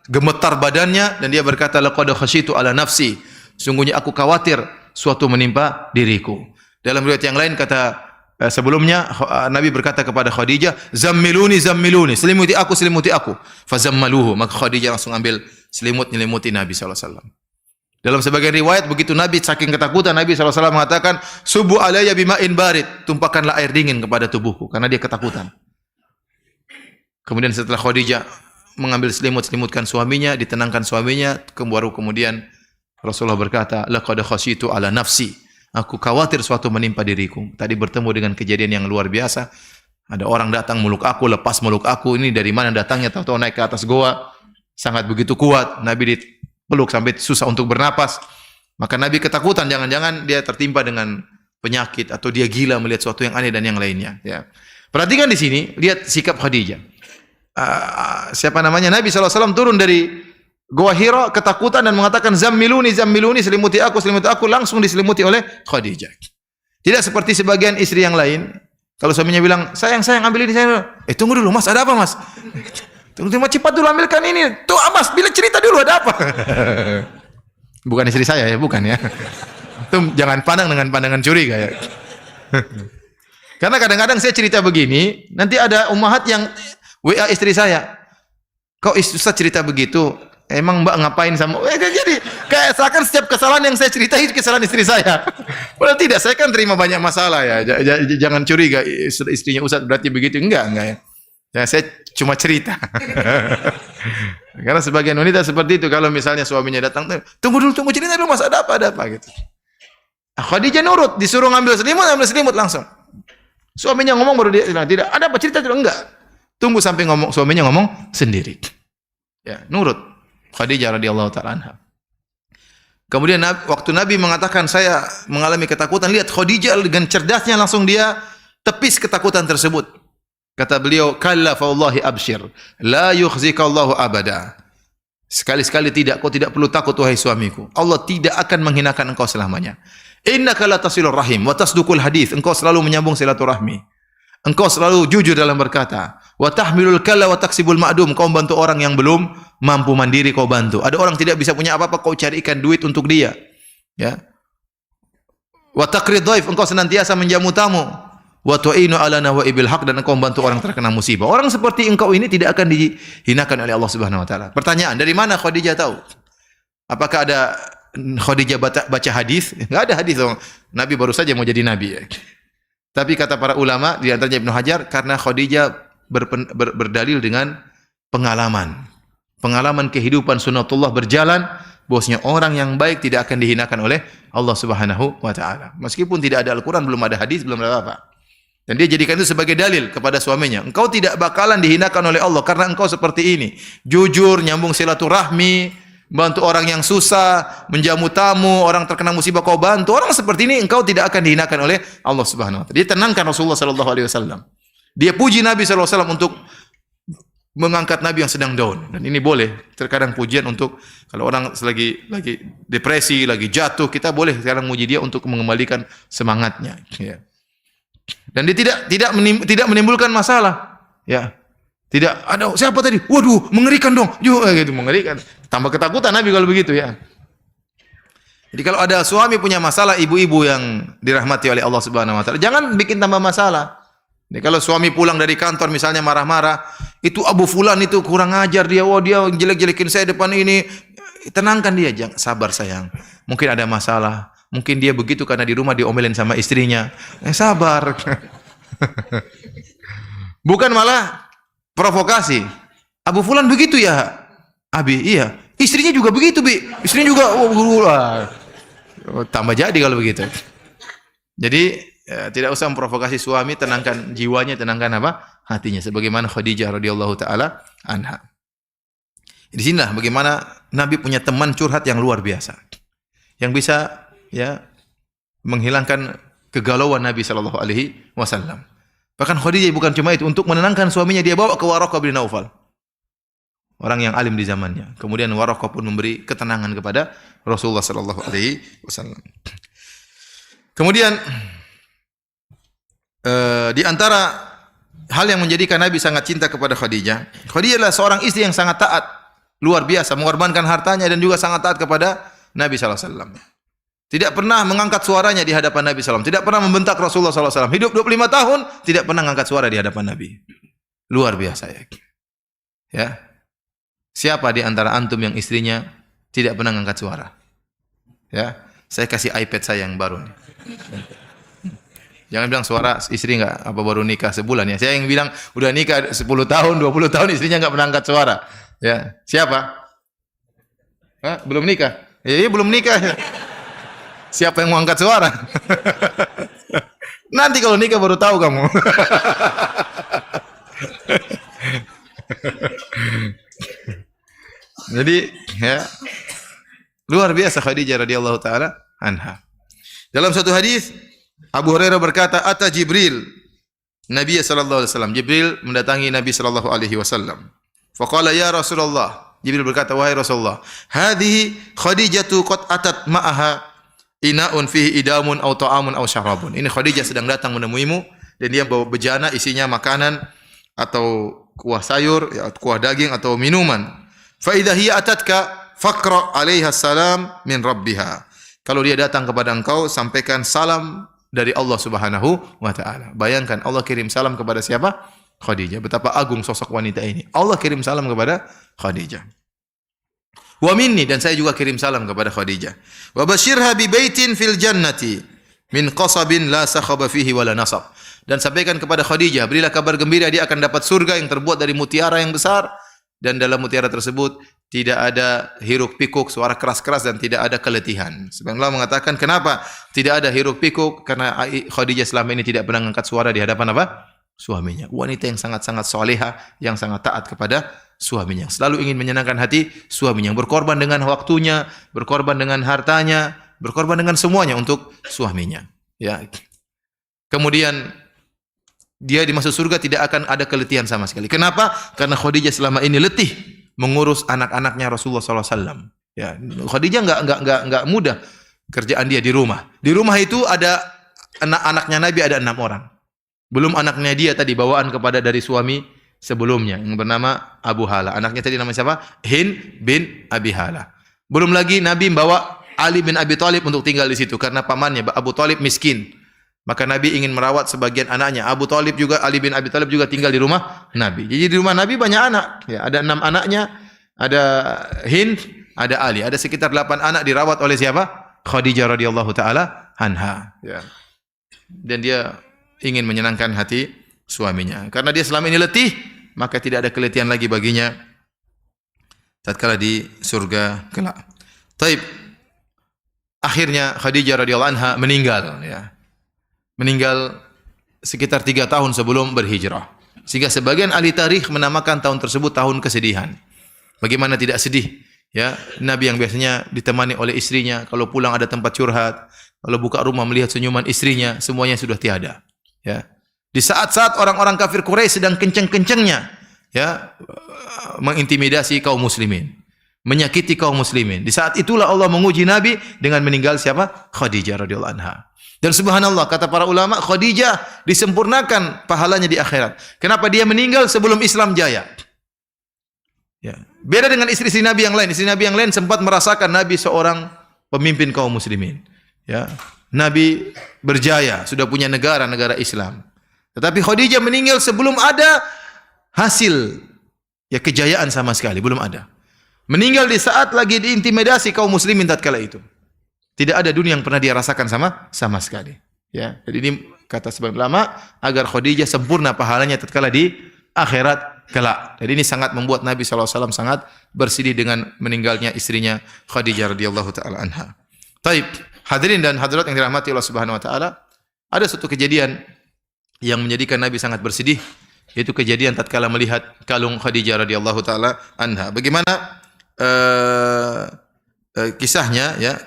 gemetar badannya, dan dia berkata, laqad khasyitu ala nafsi. Sungguhnya aku khawatir suatu menimpa diriku. Dalam riwayat yang lain kata sebelumnya Nabi berkata kepada Khadijah, zammiluni, selimuti aku. Fazammaluhu, maka Khadijah langsung ambil selimut nyelimuti Nabi SAW. Dalam sebagian riwayat begitu Nabi saking ketakutan, Nabi SAW mengatakan, subu alayya bima'in barid, tumpahkanlah air dingin kepada tubuhku karena dia ketakutan. Kemudian setelah Khadijah mengambil selimut-selimutkan suaminya, ditenangkan suaminya, kemudian Rasulullah berkata, laqad khasyitu ala nafsi. Aku khawatir suatu menimpa diriku. Tadi bertemu dengan kejadian yang luar biasa. Ada orang datang meluk aku, lepas meluk aku. Ini dari mana datangnya? Tahu-tahu naik ke atas goa. Sangat begitu kuat. Nabi dipeluk sampai susah untuk bernapas. Maka Nabi ketakutan, jangan-jangan dia tertimpa dengan penyakit atau dia gila melihat sesuatu yang aneh dan yang lainnya. Ya. Perhatikan di sini, lihat sikap Khadijah. Siapa namanya? Nabi SAW turun dari Gua Hira ketakutan dan mengatakan zammiluni, selimuti aku, langsung diselimuti oleh Khadijah. Tidak seperti sebagian istri yang lain. Kalau suaminya bilang, sayang ambil ini, tunggu dulu Mas, ada apa Mas? Tunggu cepat dulu ambilkan ini. Tuh Mas, bila cerita dulu ada apa? Bukan istri saya ya, bukan ya. Itu jangan pandang dengan pandangan curiga ya. Karena kadang-kadang saya cerita begini, nanti ada ummahat yang WA istri saya. Kok Ustaz cerita begitu? Emang Mbak ngapain sama? Jadi kayak seakan setiap kesalahan yang saya ceritai kesalahan istri saya. Padahal tidak, saya kan terima banyak masalah ya. Jangan curiga istrinya Ustaz berarti begitu. Enggak ya. Ya saya cuma cerita. Karena sebagian wanita seperti itu, kalau misalnya suaminya datang, tunggu cerita dulu Mas, ada apa gitu. Khadijah nurut, disuruh ngambil selimut langsung. Suaminya ngomong baru dia bilang, tidak, ada apa cerita dulu, enggak. Tunggu sampai suaminya ngomong sendiri. Ya, nurut. Khadijah radhiyallahu taala anha. Kemudian waktu Nabi mengatakan saya mengalami ketakutan, lihat Khadijah dengan cerdasnya langsung dia tepis ketakutan tersebut. Kata beliau, kalla fa wallahi abshir, la yukhzika Allahu abada. Sekali-sekali tidak, kau tidak perlu takut wahai suamiku. Allah tidak akan menghinakan engkau selamanya. Innaka la tasilur rahim wa tasduqul hadits. Engkau selalu menyambung silaturahmi. Engkau selalu jujur dalam berkata. Wa tahmilul kalla wa taksibul ma'dum. Kau membantu orang yang belum mampu mandiri, kau bantu. Ada orang tidak bisa punya apa-apa, kau carikan duit untuk dia. Ya. Wa taqrid dhaif, engkau senantiasa menjamu tamu. Wa tu'inu ala nawaibil haq, dan engkau membantu orang terkena musibah. Orang seperti engkau ini tidak akan dihinakan oleh Allah Subhanahu wa taala. Pertanyaan, dari mana Khadijah tahu? Apakah ada Khadijah baca hadis? Enggak ada hadis. Nabi baru saja mau jadi nabi. Tapi kata para ulama, di antaranya Ibnu Hajar, karena Khadijah berdalil dengan pengalaman. Pengalaman kehidupan sunnatullah berjalan, bahwasanya orang yang baik tidak akan dihinakan oleh Allah Subhanahu wa taala. Meskipun tidak ada Al-Qur'an, belum ada hadis, belum ada apa. Dan dia jadikan itu sebagai dalil kepada suaminya. Engkau tidak bakalan dihinakan oleh Allah karena engkau seperti ini. Jujur, nyambung silaturahmi, bantu orang yang susah, menjamu tamu, orang terkena musibah kau bantu. Orang seperti ini engkau tidak akan dihinakan oleh Allah Subhanahu wa taala. Dia tenangkan Rasulullah sallallahu alaihi wasallam. Dia puji Nabi sallallahu alaihi wasallam untuk mengangkat Nabi yang sedang down. Dan ini boleh, terkadang pujian untuk kalau orang lagi depresi, lagi jatuh, kita boleh sekarang muji dia untuk mengembalikan semangatnya, ya. Dan dia tidak menimbulkan masalah, ya. Tidak ada siapa tadi? Waduh, mengerikan dong. Gitu, mengerikan. Tambah ketakutan Nabi kalau begitu, ya. Jadi kalau ada suami punya masalah, ibu-ibu yang dirahmati oleh Allah Subhanahu wa taala, jangan bikin tambah masalah. Jadi kalau suami pulang dari kantor misalnya marah-marah, itu Abu Fulan itu kurang ajar dia, dia jelek-jelekin saya depan ini. Tenangkan dia, jangan, sabar sayang. Mungkin ada masalah. Mungkin dia begitu karena di rumah diomelin sama istrinya. Sabar. Bukan malah provokasi. Abu Fulan begitu ya, Abi? Iya. Istrinya juga begitu, Bi. Istrinya juga tambah jadi kalau begitu. Jadi tidak usah memprovokasi suami, tenangkan jiwanya, tenangkan apa? Hatinya. Sebagaimana Khadijah radhiyallahu taala anha. Di sinilah bagaimana Nabi punya teman curhat yang luar biasa. Yang bisa ya menghilangkan kegalauan Nabi sallallahu alaihi wasallam. Bahkan Khadijah bukan cuma itu, untuk menenangkan suaminya dia bawa ke Waraqah bin Naufal, orang yang alim di zamannya. Kemudian Waraqah pun memberi ketenangan kepada Rasulullah sallallahu alaihi wasallam. Kemudian di antara hal yang menjadikan Nabi sangat cinta kepada Khadijah, Khadijah adalah seorang istri yang sangat taat, luar biasa, mengorbankan hartanya dan juga sangat taat kepada Nabi sallallahu alaihi wasallam. Tidak pernah mengangkat suaranya di hadapan Nabi SAW. Tidak pernah membentak Rasulullah SAW. Hidup 25 tahun, tidak pernah mengangkat suara di hadapan Nabi. Luar biasa ya. Ya. Siapa di antara antum yang istrinya tidak pernah mengangkat suara? Ya. Saya kasih iPad saya yang baru nih. Jangan bilang suara istri enggak apa baru nikah sebulan ya. Saya yang bilang udah nikah 10 tahun, 20 tahun istrinya enggak pernah angkat suara. Ya. Siapa? Hah? Belum nikah? Iya, belum nikah. Siapa yang mau angkat suara? Nanti kalau nikah baru tahu kamu. Jadi, ya, luar biasa Khadijah radhiyallahu taala anha. Dalam satu hadis, Abu Hurairah berkata, "Ata Jibril, Nabi sallallahu alaihi wasallam." Jibril mendatangi Nabi sallallahu alaihi wasallam. Faqala ya Rasulullah. Jibril berkata, "Wahai Rasulullah, hadhihi Khadijatu qad atat ma'aha ina'un fihi idamun aw ta'amun aw syarabun." Ini Khadijah sedang datang menemuimu dan dia bawa bejana isinya makanan atau kuah sayur, ya, kuah daging atau minuman. Fa idza hiya atatka faqra 'alaiha salam min rabbiha. Kalau dia datang kepada engkau, sampaikan salam dari Allah Subhanahu wa taala. Bayangkan Allah kirim salam kepada siapa? Khadijah. Betapa agung sosok wanita ini. Allah kirim salam kepada Khadijah. Wa minni, dan saya juga kirim salam kepada Khadijah. Wa basyirha bi baitin fil jannati min qasabin la sakhaba fihi wala nasab. Dan sampaikan kepada Khadijah, berilah kabar gembira dia akan dapat surga yang terbuat dari mutiara yang besar, dan dalam mutiara tersebut tidak ada hiruk pikuk, suara keras-keras, dan tidak ada keletihan. Sebagaimana Allah mengatakan, kenapa tidak ada hiruk pikuk? Karena Khadijah selama ini tidak pernah mengangkat suara di hadapan apa? Suaminya. Wanita yang sangat-sangat soleha, yang sangat taat kepada suaminya. Selalu ingin menyenangkan hati suaminya. Berkorban dengan waktunya, berkorban dengan hartanya, berkorban dengan semuanya untuk suaminya. Ya. Kemudian dia di masuk surga tidak akan ada keletihan sama sekali. Kenapa? Karena Khadijah selama ini letih mengurus anak-anaknya Rasulullah SAW. Ya. Khadijah enggak mudah kerjaan dia di rumah. Di rumah itu ada anak-anaknya Nabi ada 6 orang. Belum anaknya dia tadi bawaan kepada dari suami sebelumnya yang bernama Abu Hala. Anaknya tadi namanya siapa? Hind bin Abi Hala. Belum lagi Nabi membawa Ali bin Abi Thalib untuk tinggal di situ karena pamannya Abu Thalib miskin. Maka Nabi ingin merawat sebagian anaknya. Abu Thalib juga, Ali bin Abi Thalib juga tinggal di rumah Nabi. Jadi di rumah Nabi banyak anak. Ya, ada 6 anaknya, ada Hind, ada Ali. Ada sekitar 8 anak dirawat oleh siapa? Khadijah radhiyallahu taala anha. Ya. Dan dia ingin menyenangkan hati suaminya. Karena dia selama ini letih, maka tidak ada keletihan lagi baginya tatkala di surga kelak. Taib. Akhirnya Khadijah radhiyallahu anha meninggal, ya. Meninggal sekitar 3 tahun sebelum berhijrah. Sehingga sebagian ahli tarikh menamakan tahun tersebut tahun kesedihan. Bagaimana tidak sedih? Ya, Nabi yang biasanya ditemani oleh istrinya, kalau pulang ada tempat curhat, kalau buka rumah melihat senyuman istrinya, semuanya sudah tiada. Ya. Di saat-saat orang-orang kafir Quraisy sedang kenceng-kencengnya, ya, mengintimidasi kaum muslimin, menyakiti kaum muslimin. Di saat itulah Allah menguji Nabi dengan meninggal siapa? Khadijah radhiyallahu anha. Dan subhanallah, kata para ulama, Khadijah disempurnakan pahalanya di akhirat. Kenapa dia meninggal sebelum Islam jaya? Ya. Beda dengan istri-istri Nabi yang lain. Istri Nabi yang lain sempat merasakan Nabi seorang pemimpin kaum muslimin. Ya. Nabi berjaya, sudah punya negara Islam. Tetapi Khadijah meninggal sebelum ada hasil ya kejayaan sama sekali, belum ada. Meninggal di saat lagi diintimidasi kaum muslimin tatkala itu. Tidak ada dunia yang pernah dia rasakan sama sekali. Ya, jadi ini kata sebagian ulama agar Khadijah sempurna pahalanya tatkala di akhirat kelak. Jadi ini sangat membuat Nabi SAW sangat bersedih dengan meninggalnya istrinya Khadijah radhiyallahu taala anha. Taib, hadirin dan hadirat yang dirahmati Allah Subhanahu wa taala, ada suatu kejadian yang menjadikan Nabi sangat bersedih, yaitu kejadian tatkala melihat kalung Khadijah radhiyallahu taala anha. Bagaimana kisahnya, ya?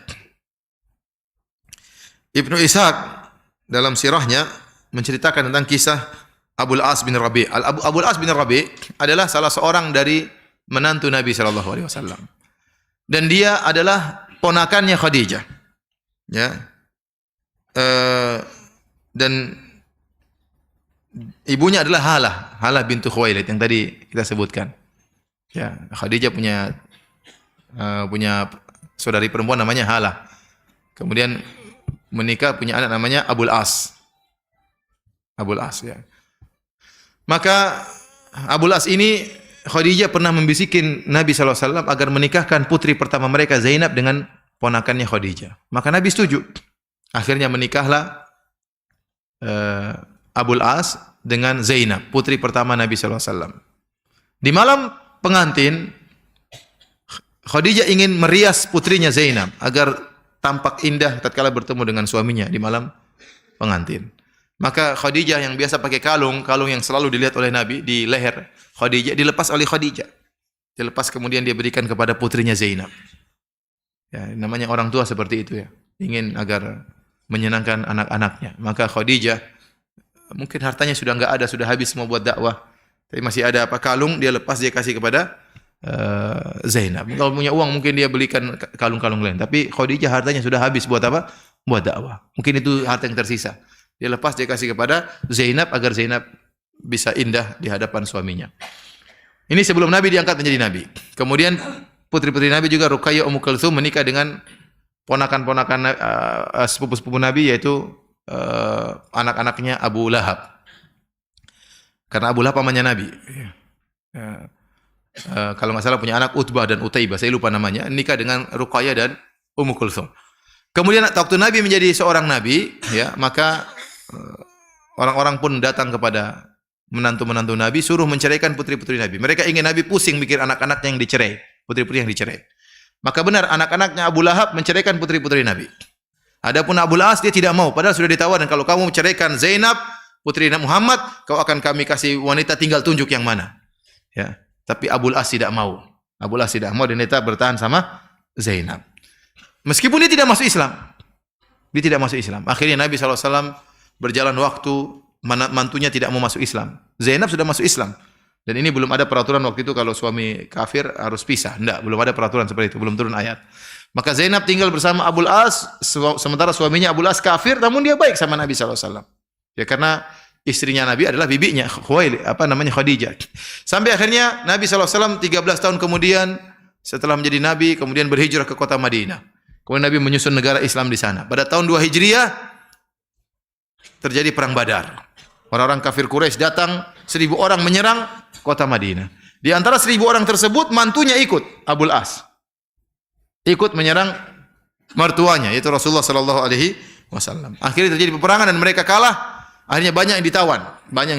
Ibnu Ishaq dalam sirahnya menceritakan tentang kisah Abul As bin Rabi'. Abul As bin Rabi' adalah salah seorang dari menantu Nabi sallallahu alaihi wasallam. Dan dia adalah ponakannya Khadijah. Ya. Dan ibunya adalah Halah bintu Khuwailid yang tadi kita sebutkan. Ya, Khadijah punya saudari perempuan namanya Halah. Kemudian menikah, punya anak namanya Abul As. Abul As, ya. Maka Abul As ini, Khadijah pernah membisikin Nabi SAW agar menikahkan putri pertama mereka Zainab dengan ponakannya Khadijah. Maka Nabi setuju. Akhirnya menikahlah Abul As dengan Zainab, putri pertama Nabi SAW. Di malam pengantin, Khadijah ingin merias putrinya Zainab agar tampak indah tatkala bertemu dengan suaminya di malam pengantin. Maka Khadijah yang biasa pakai kalung yang selalu dilihat oleh Nabi di leher Khadijah, dilepas oleh Khadijah. Dilepas kemudian dia berikan kepada putrinya Zainab. Ya, namanya orang tua seperti itu, ya. Ingin agar menyenangkan anak-anaknya. Maka Khadijah mungkin hartanya sudah enggak ada, sudah habis semua buat dakwah. Tapi masih ada kalung, dia lepas, dia kasih kepada Zainab. Kalau punya uang mungkin dia belikan kalung-kalung lain. Tapi Khadijah hartanya sudah habis buat apa? Buat dakwah. Mungkin itu harta yang tersisa. Dia lepas, dia kasih kepada Zainab agar Zainab bisa indah di hadapan suaminya. Ini sebelum Nabi diangkat menjadi Nabi. Kemudian putri-putri Nabi juga Ruqayyah, Ummu Kulthum menikah dengan ponakan-ponakan sepupu-sepupu Nabi, yaitu anak-anaknya Abu Lahab. Karena Abu Lahab pamannya Nabi. Kalau nggak salah punya anak Utbah dan Utaibah, saya lupa namanya, nikah dengan Ruqayyah dan Ummu Kulthum. Kemudian waktu Nabi menjadi seorang nabi, ya, maka orang-orang pun datang kepada menantu-menantu Nabi, suruh menceraikan putri-putri Nabi. Mereka ingin Nabi pusing mikir anak-anaknya yang dicerai, putri-putri yang dicerai. Maka benar anak-anaknya Abu Lahab menceraikan putri-putri Nabi. Adapun Abu As dia tidak mau, padahal sudah ditawarkan, kalau kamu menceraikan Zainab, putri Muhammad, kau akan kami kasih wanita, tinggal tunjuk yang mana. Ya. Tapi Abu As tidak mau. Abu As tidak mau dan dia bertahan sama Zainab. Meskipun dia tidak masuk Islam. Dia tidak masuk Islam. Akhirnya Nabi SAW berjalan waktu, mantunya tidak mau masuk Islam. Zainab sudah masuk Islam. Dan ini belum ada peraturan waktu itu kalau suami kafir harus pisah. Tidak, belum ada peraturan seperti itu. Belum turun ayat. Maka Zainab tinggal bersama Abu As, sementara suaminya Abu As kafir, namun dia baik sama Nabi SAW. Ya, karena istrinya Nabi adalah bibinya Khadijah. Sampai akhirnya Nabi SAW 13 tahun kemudian setelah menjadi Nabi kemudian berhijrah ke kota Madinah. Kemudian Nabi menyusun negara Islam di sana. Pada tahun 2 Hijriah terjadi perang Badar. Orang-orang kafir Quraisy datang 1.000 orang menyerang kota Madinah. Di antara 1.000 orang tersebut mantunya ikut, Abul As. Ikut menyerang mertuanya yaitu Rasulullah sallallahu alaihi wasallam. Akhirnya terjadi peperangan dan mereka kalah. Akhirnya banyak yang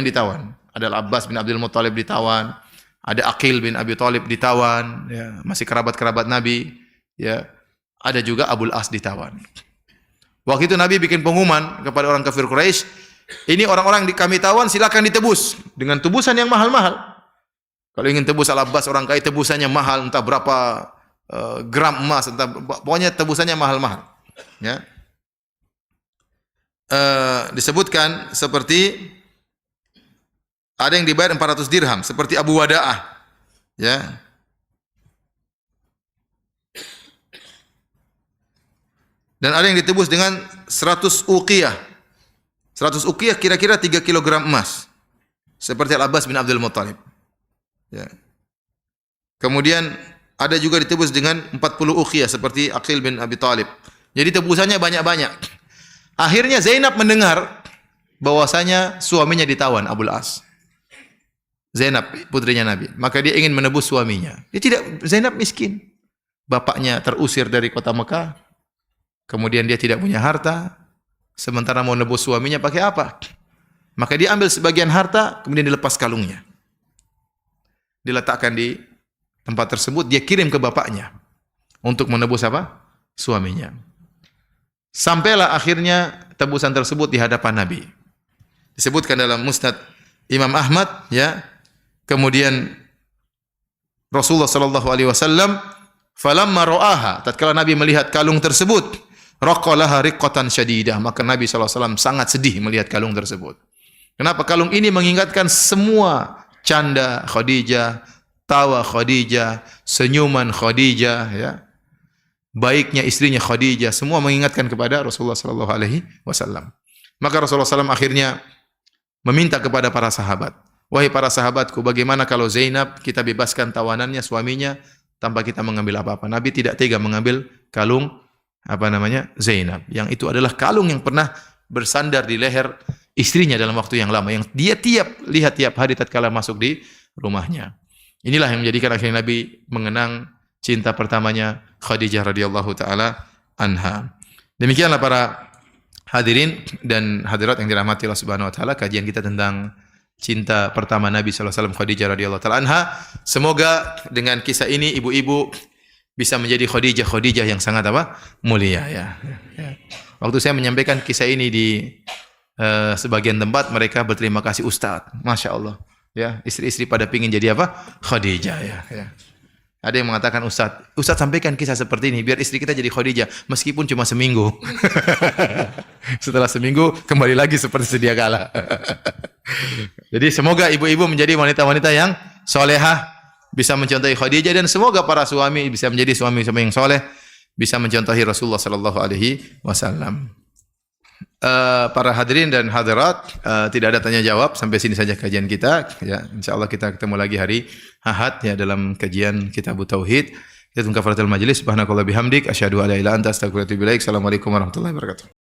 ditawan. Ada Al-Abbas bin Abdul Muttalib ditawan, ada Aqil bin Abi Thalib ditawan, ya, masih kerabat-kerabat Nabi, ya. Ada juga Abul As ditawan. Waktu itu Nabi bikin pengumuman kepada orang kafir Quraisy, ini orang-orang kami tawan silakan ditebus dengan tebusan yang mahal-mahal. Kalau ingin tebus Al-Abbas orang kaya tebusannya mahal, entah berapa gram emas, entah pokoknya tebusannya mahal-mahal. Ya. Disebutkan seperti ada yang dibayar 400 dirham seperti Abu Wada'ah. Ya. Dan ada yang ditebus dengan 100 uqiyah. 100 uqiyah kira-kira 3 kg emas. Seperti Al-Abbas bin Abdul Muttalib. Ya. Kemudian ada juga ditebus dengan 40 uqiyah seperti Aqil bin Abi Thalib. Jadi tebusannya banyak-banyak. Akhirnya Zainab mendengar bahwasanya suaminya ditawan, Abul As. Zainab putrinya Nabi. Maka dia ingin menebus suaminya. Zainab miskin. Bapaknya terusir dari kota Mekah. Kemudian dia tidak punya harta. Sementara mau nebus suaminya pakai apa? Maka dia ambil sebagian harta, kemudian dilepas kalungnya. Diletakkan di tempat tersebut, dia kirim ke bapaknya untuk menebus apa? Suaminya. Sampailah akhirnya tebusan tersebut di hadapan Nabi. Disebutkan dalam Musnad Imam Ahmad, ya. Kemudian Rasulullah sallallahu alaihi wasallam falamma ra'aha, tatkala Nabi melihat kalung tersebut, raqalaha riqqatan syadidah, maka Nabi sallallahu alaihi wasallam sangat sedih melihat kalung tersebut. Kenapa? Kalung ini mengingatkan semua canda Khadijah, tawa Khadijah, senyuman Khadijah, ya. Baiknya istrinya Khadijah, semua mengingatkan kepada Rasulullah sallallahu alaihi wasallam. Maka Rasulullah SAW akhirnya meminta kepada para sahabat, wahai para sahabatku, bagaimana kalau Zainab kita bebaskan tawanannya, suaminya, tanpa kita mengambil apa-apa. Nabi tidak tega mengambil kalung Zainab, yang itu adalah kalung yang pernah bersandar di leher istrinya dalam waktu yang lama, yang dia lihat tiap hari tatkala masuk di rumahnya. Inilah yang menjadikan akhirnya Nabi mengenang cinta pertamanya Khadijah radhiyallahu taala anha. Demikianlah para hadirin dan hadirat yang dirahmati Allah Subhanahu wa taala, kajian kita tentang cinta pertama Nabi sallallahu alaihi wasallam Khadijah radhiyallahu taala anha. Semoga dengan kisah ini ibu-ibu bisa menjadi Khadijah yang sangat mulia, ya. Waktu saya menyampaikan kisah ini di sebagian tempat, mereka berterima kasih Ustaz. Masya Allah, ya, istri-istri pada pingin jadi Khadijah, ya. Ada yang mengatakan, Ustaz sampaikan kisah seperti ini biar istri kita jadi Khadijah meskipun cuma seminggu. Setelah seminggu kembali lagi seperti sedia kala. Jadi semoga ibu-ibu menjadi wanita-wanita yang solehah, bisa mencontohi Khadijah, dan semoga para suami bisa menjadi suami-suami yang soleh, bisa mencontohi Rasulullah sallallahu alaihi wasallam. Para hadirin dan hadirat, tidak ada tanya jawab, sampai sini saja kajian kita, ya. Insyaallah kita ketemu lagi hari Ahad, ya, dalam kajian Kitab Tauhid. Kita tunggu kafaratul majlis. Subhanakallah bihamdik asyhadu an la ilaha illa anta astaghfiruka wa atubu ilaik. Assalamualaikum warahmatullahi wabarakatuh.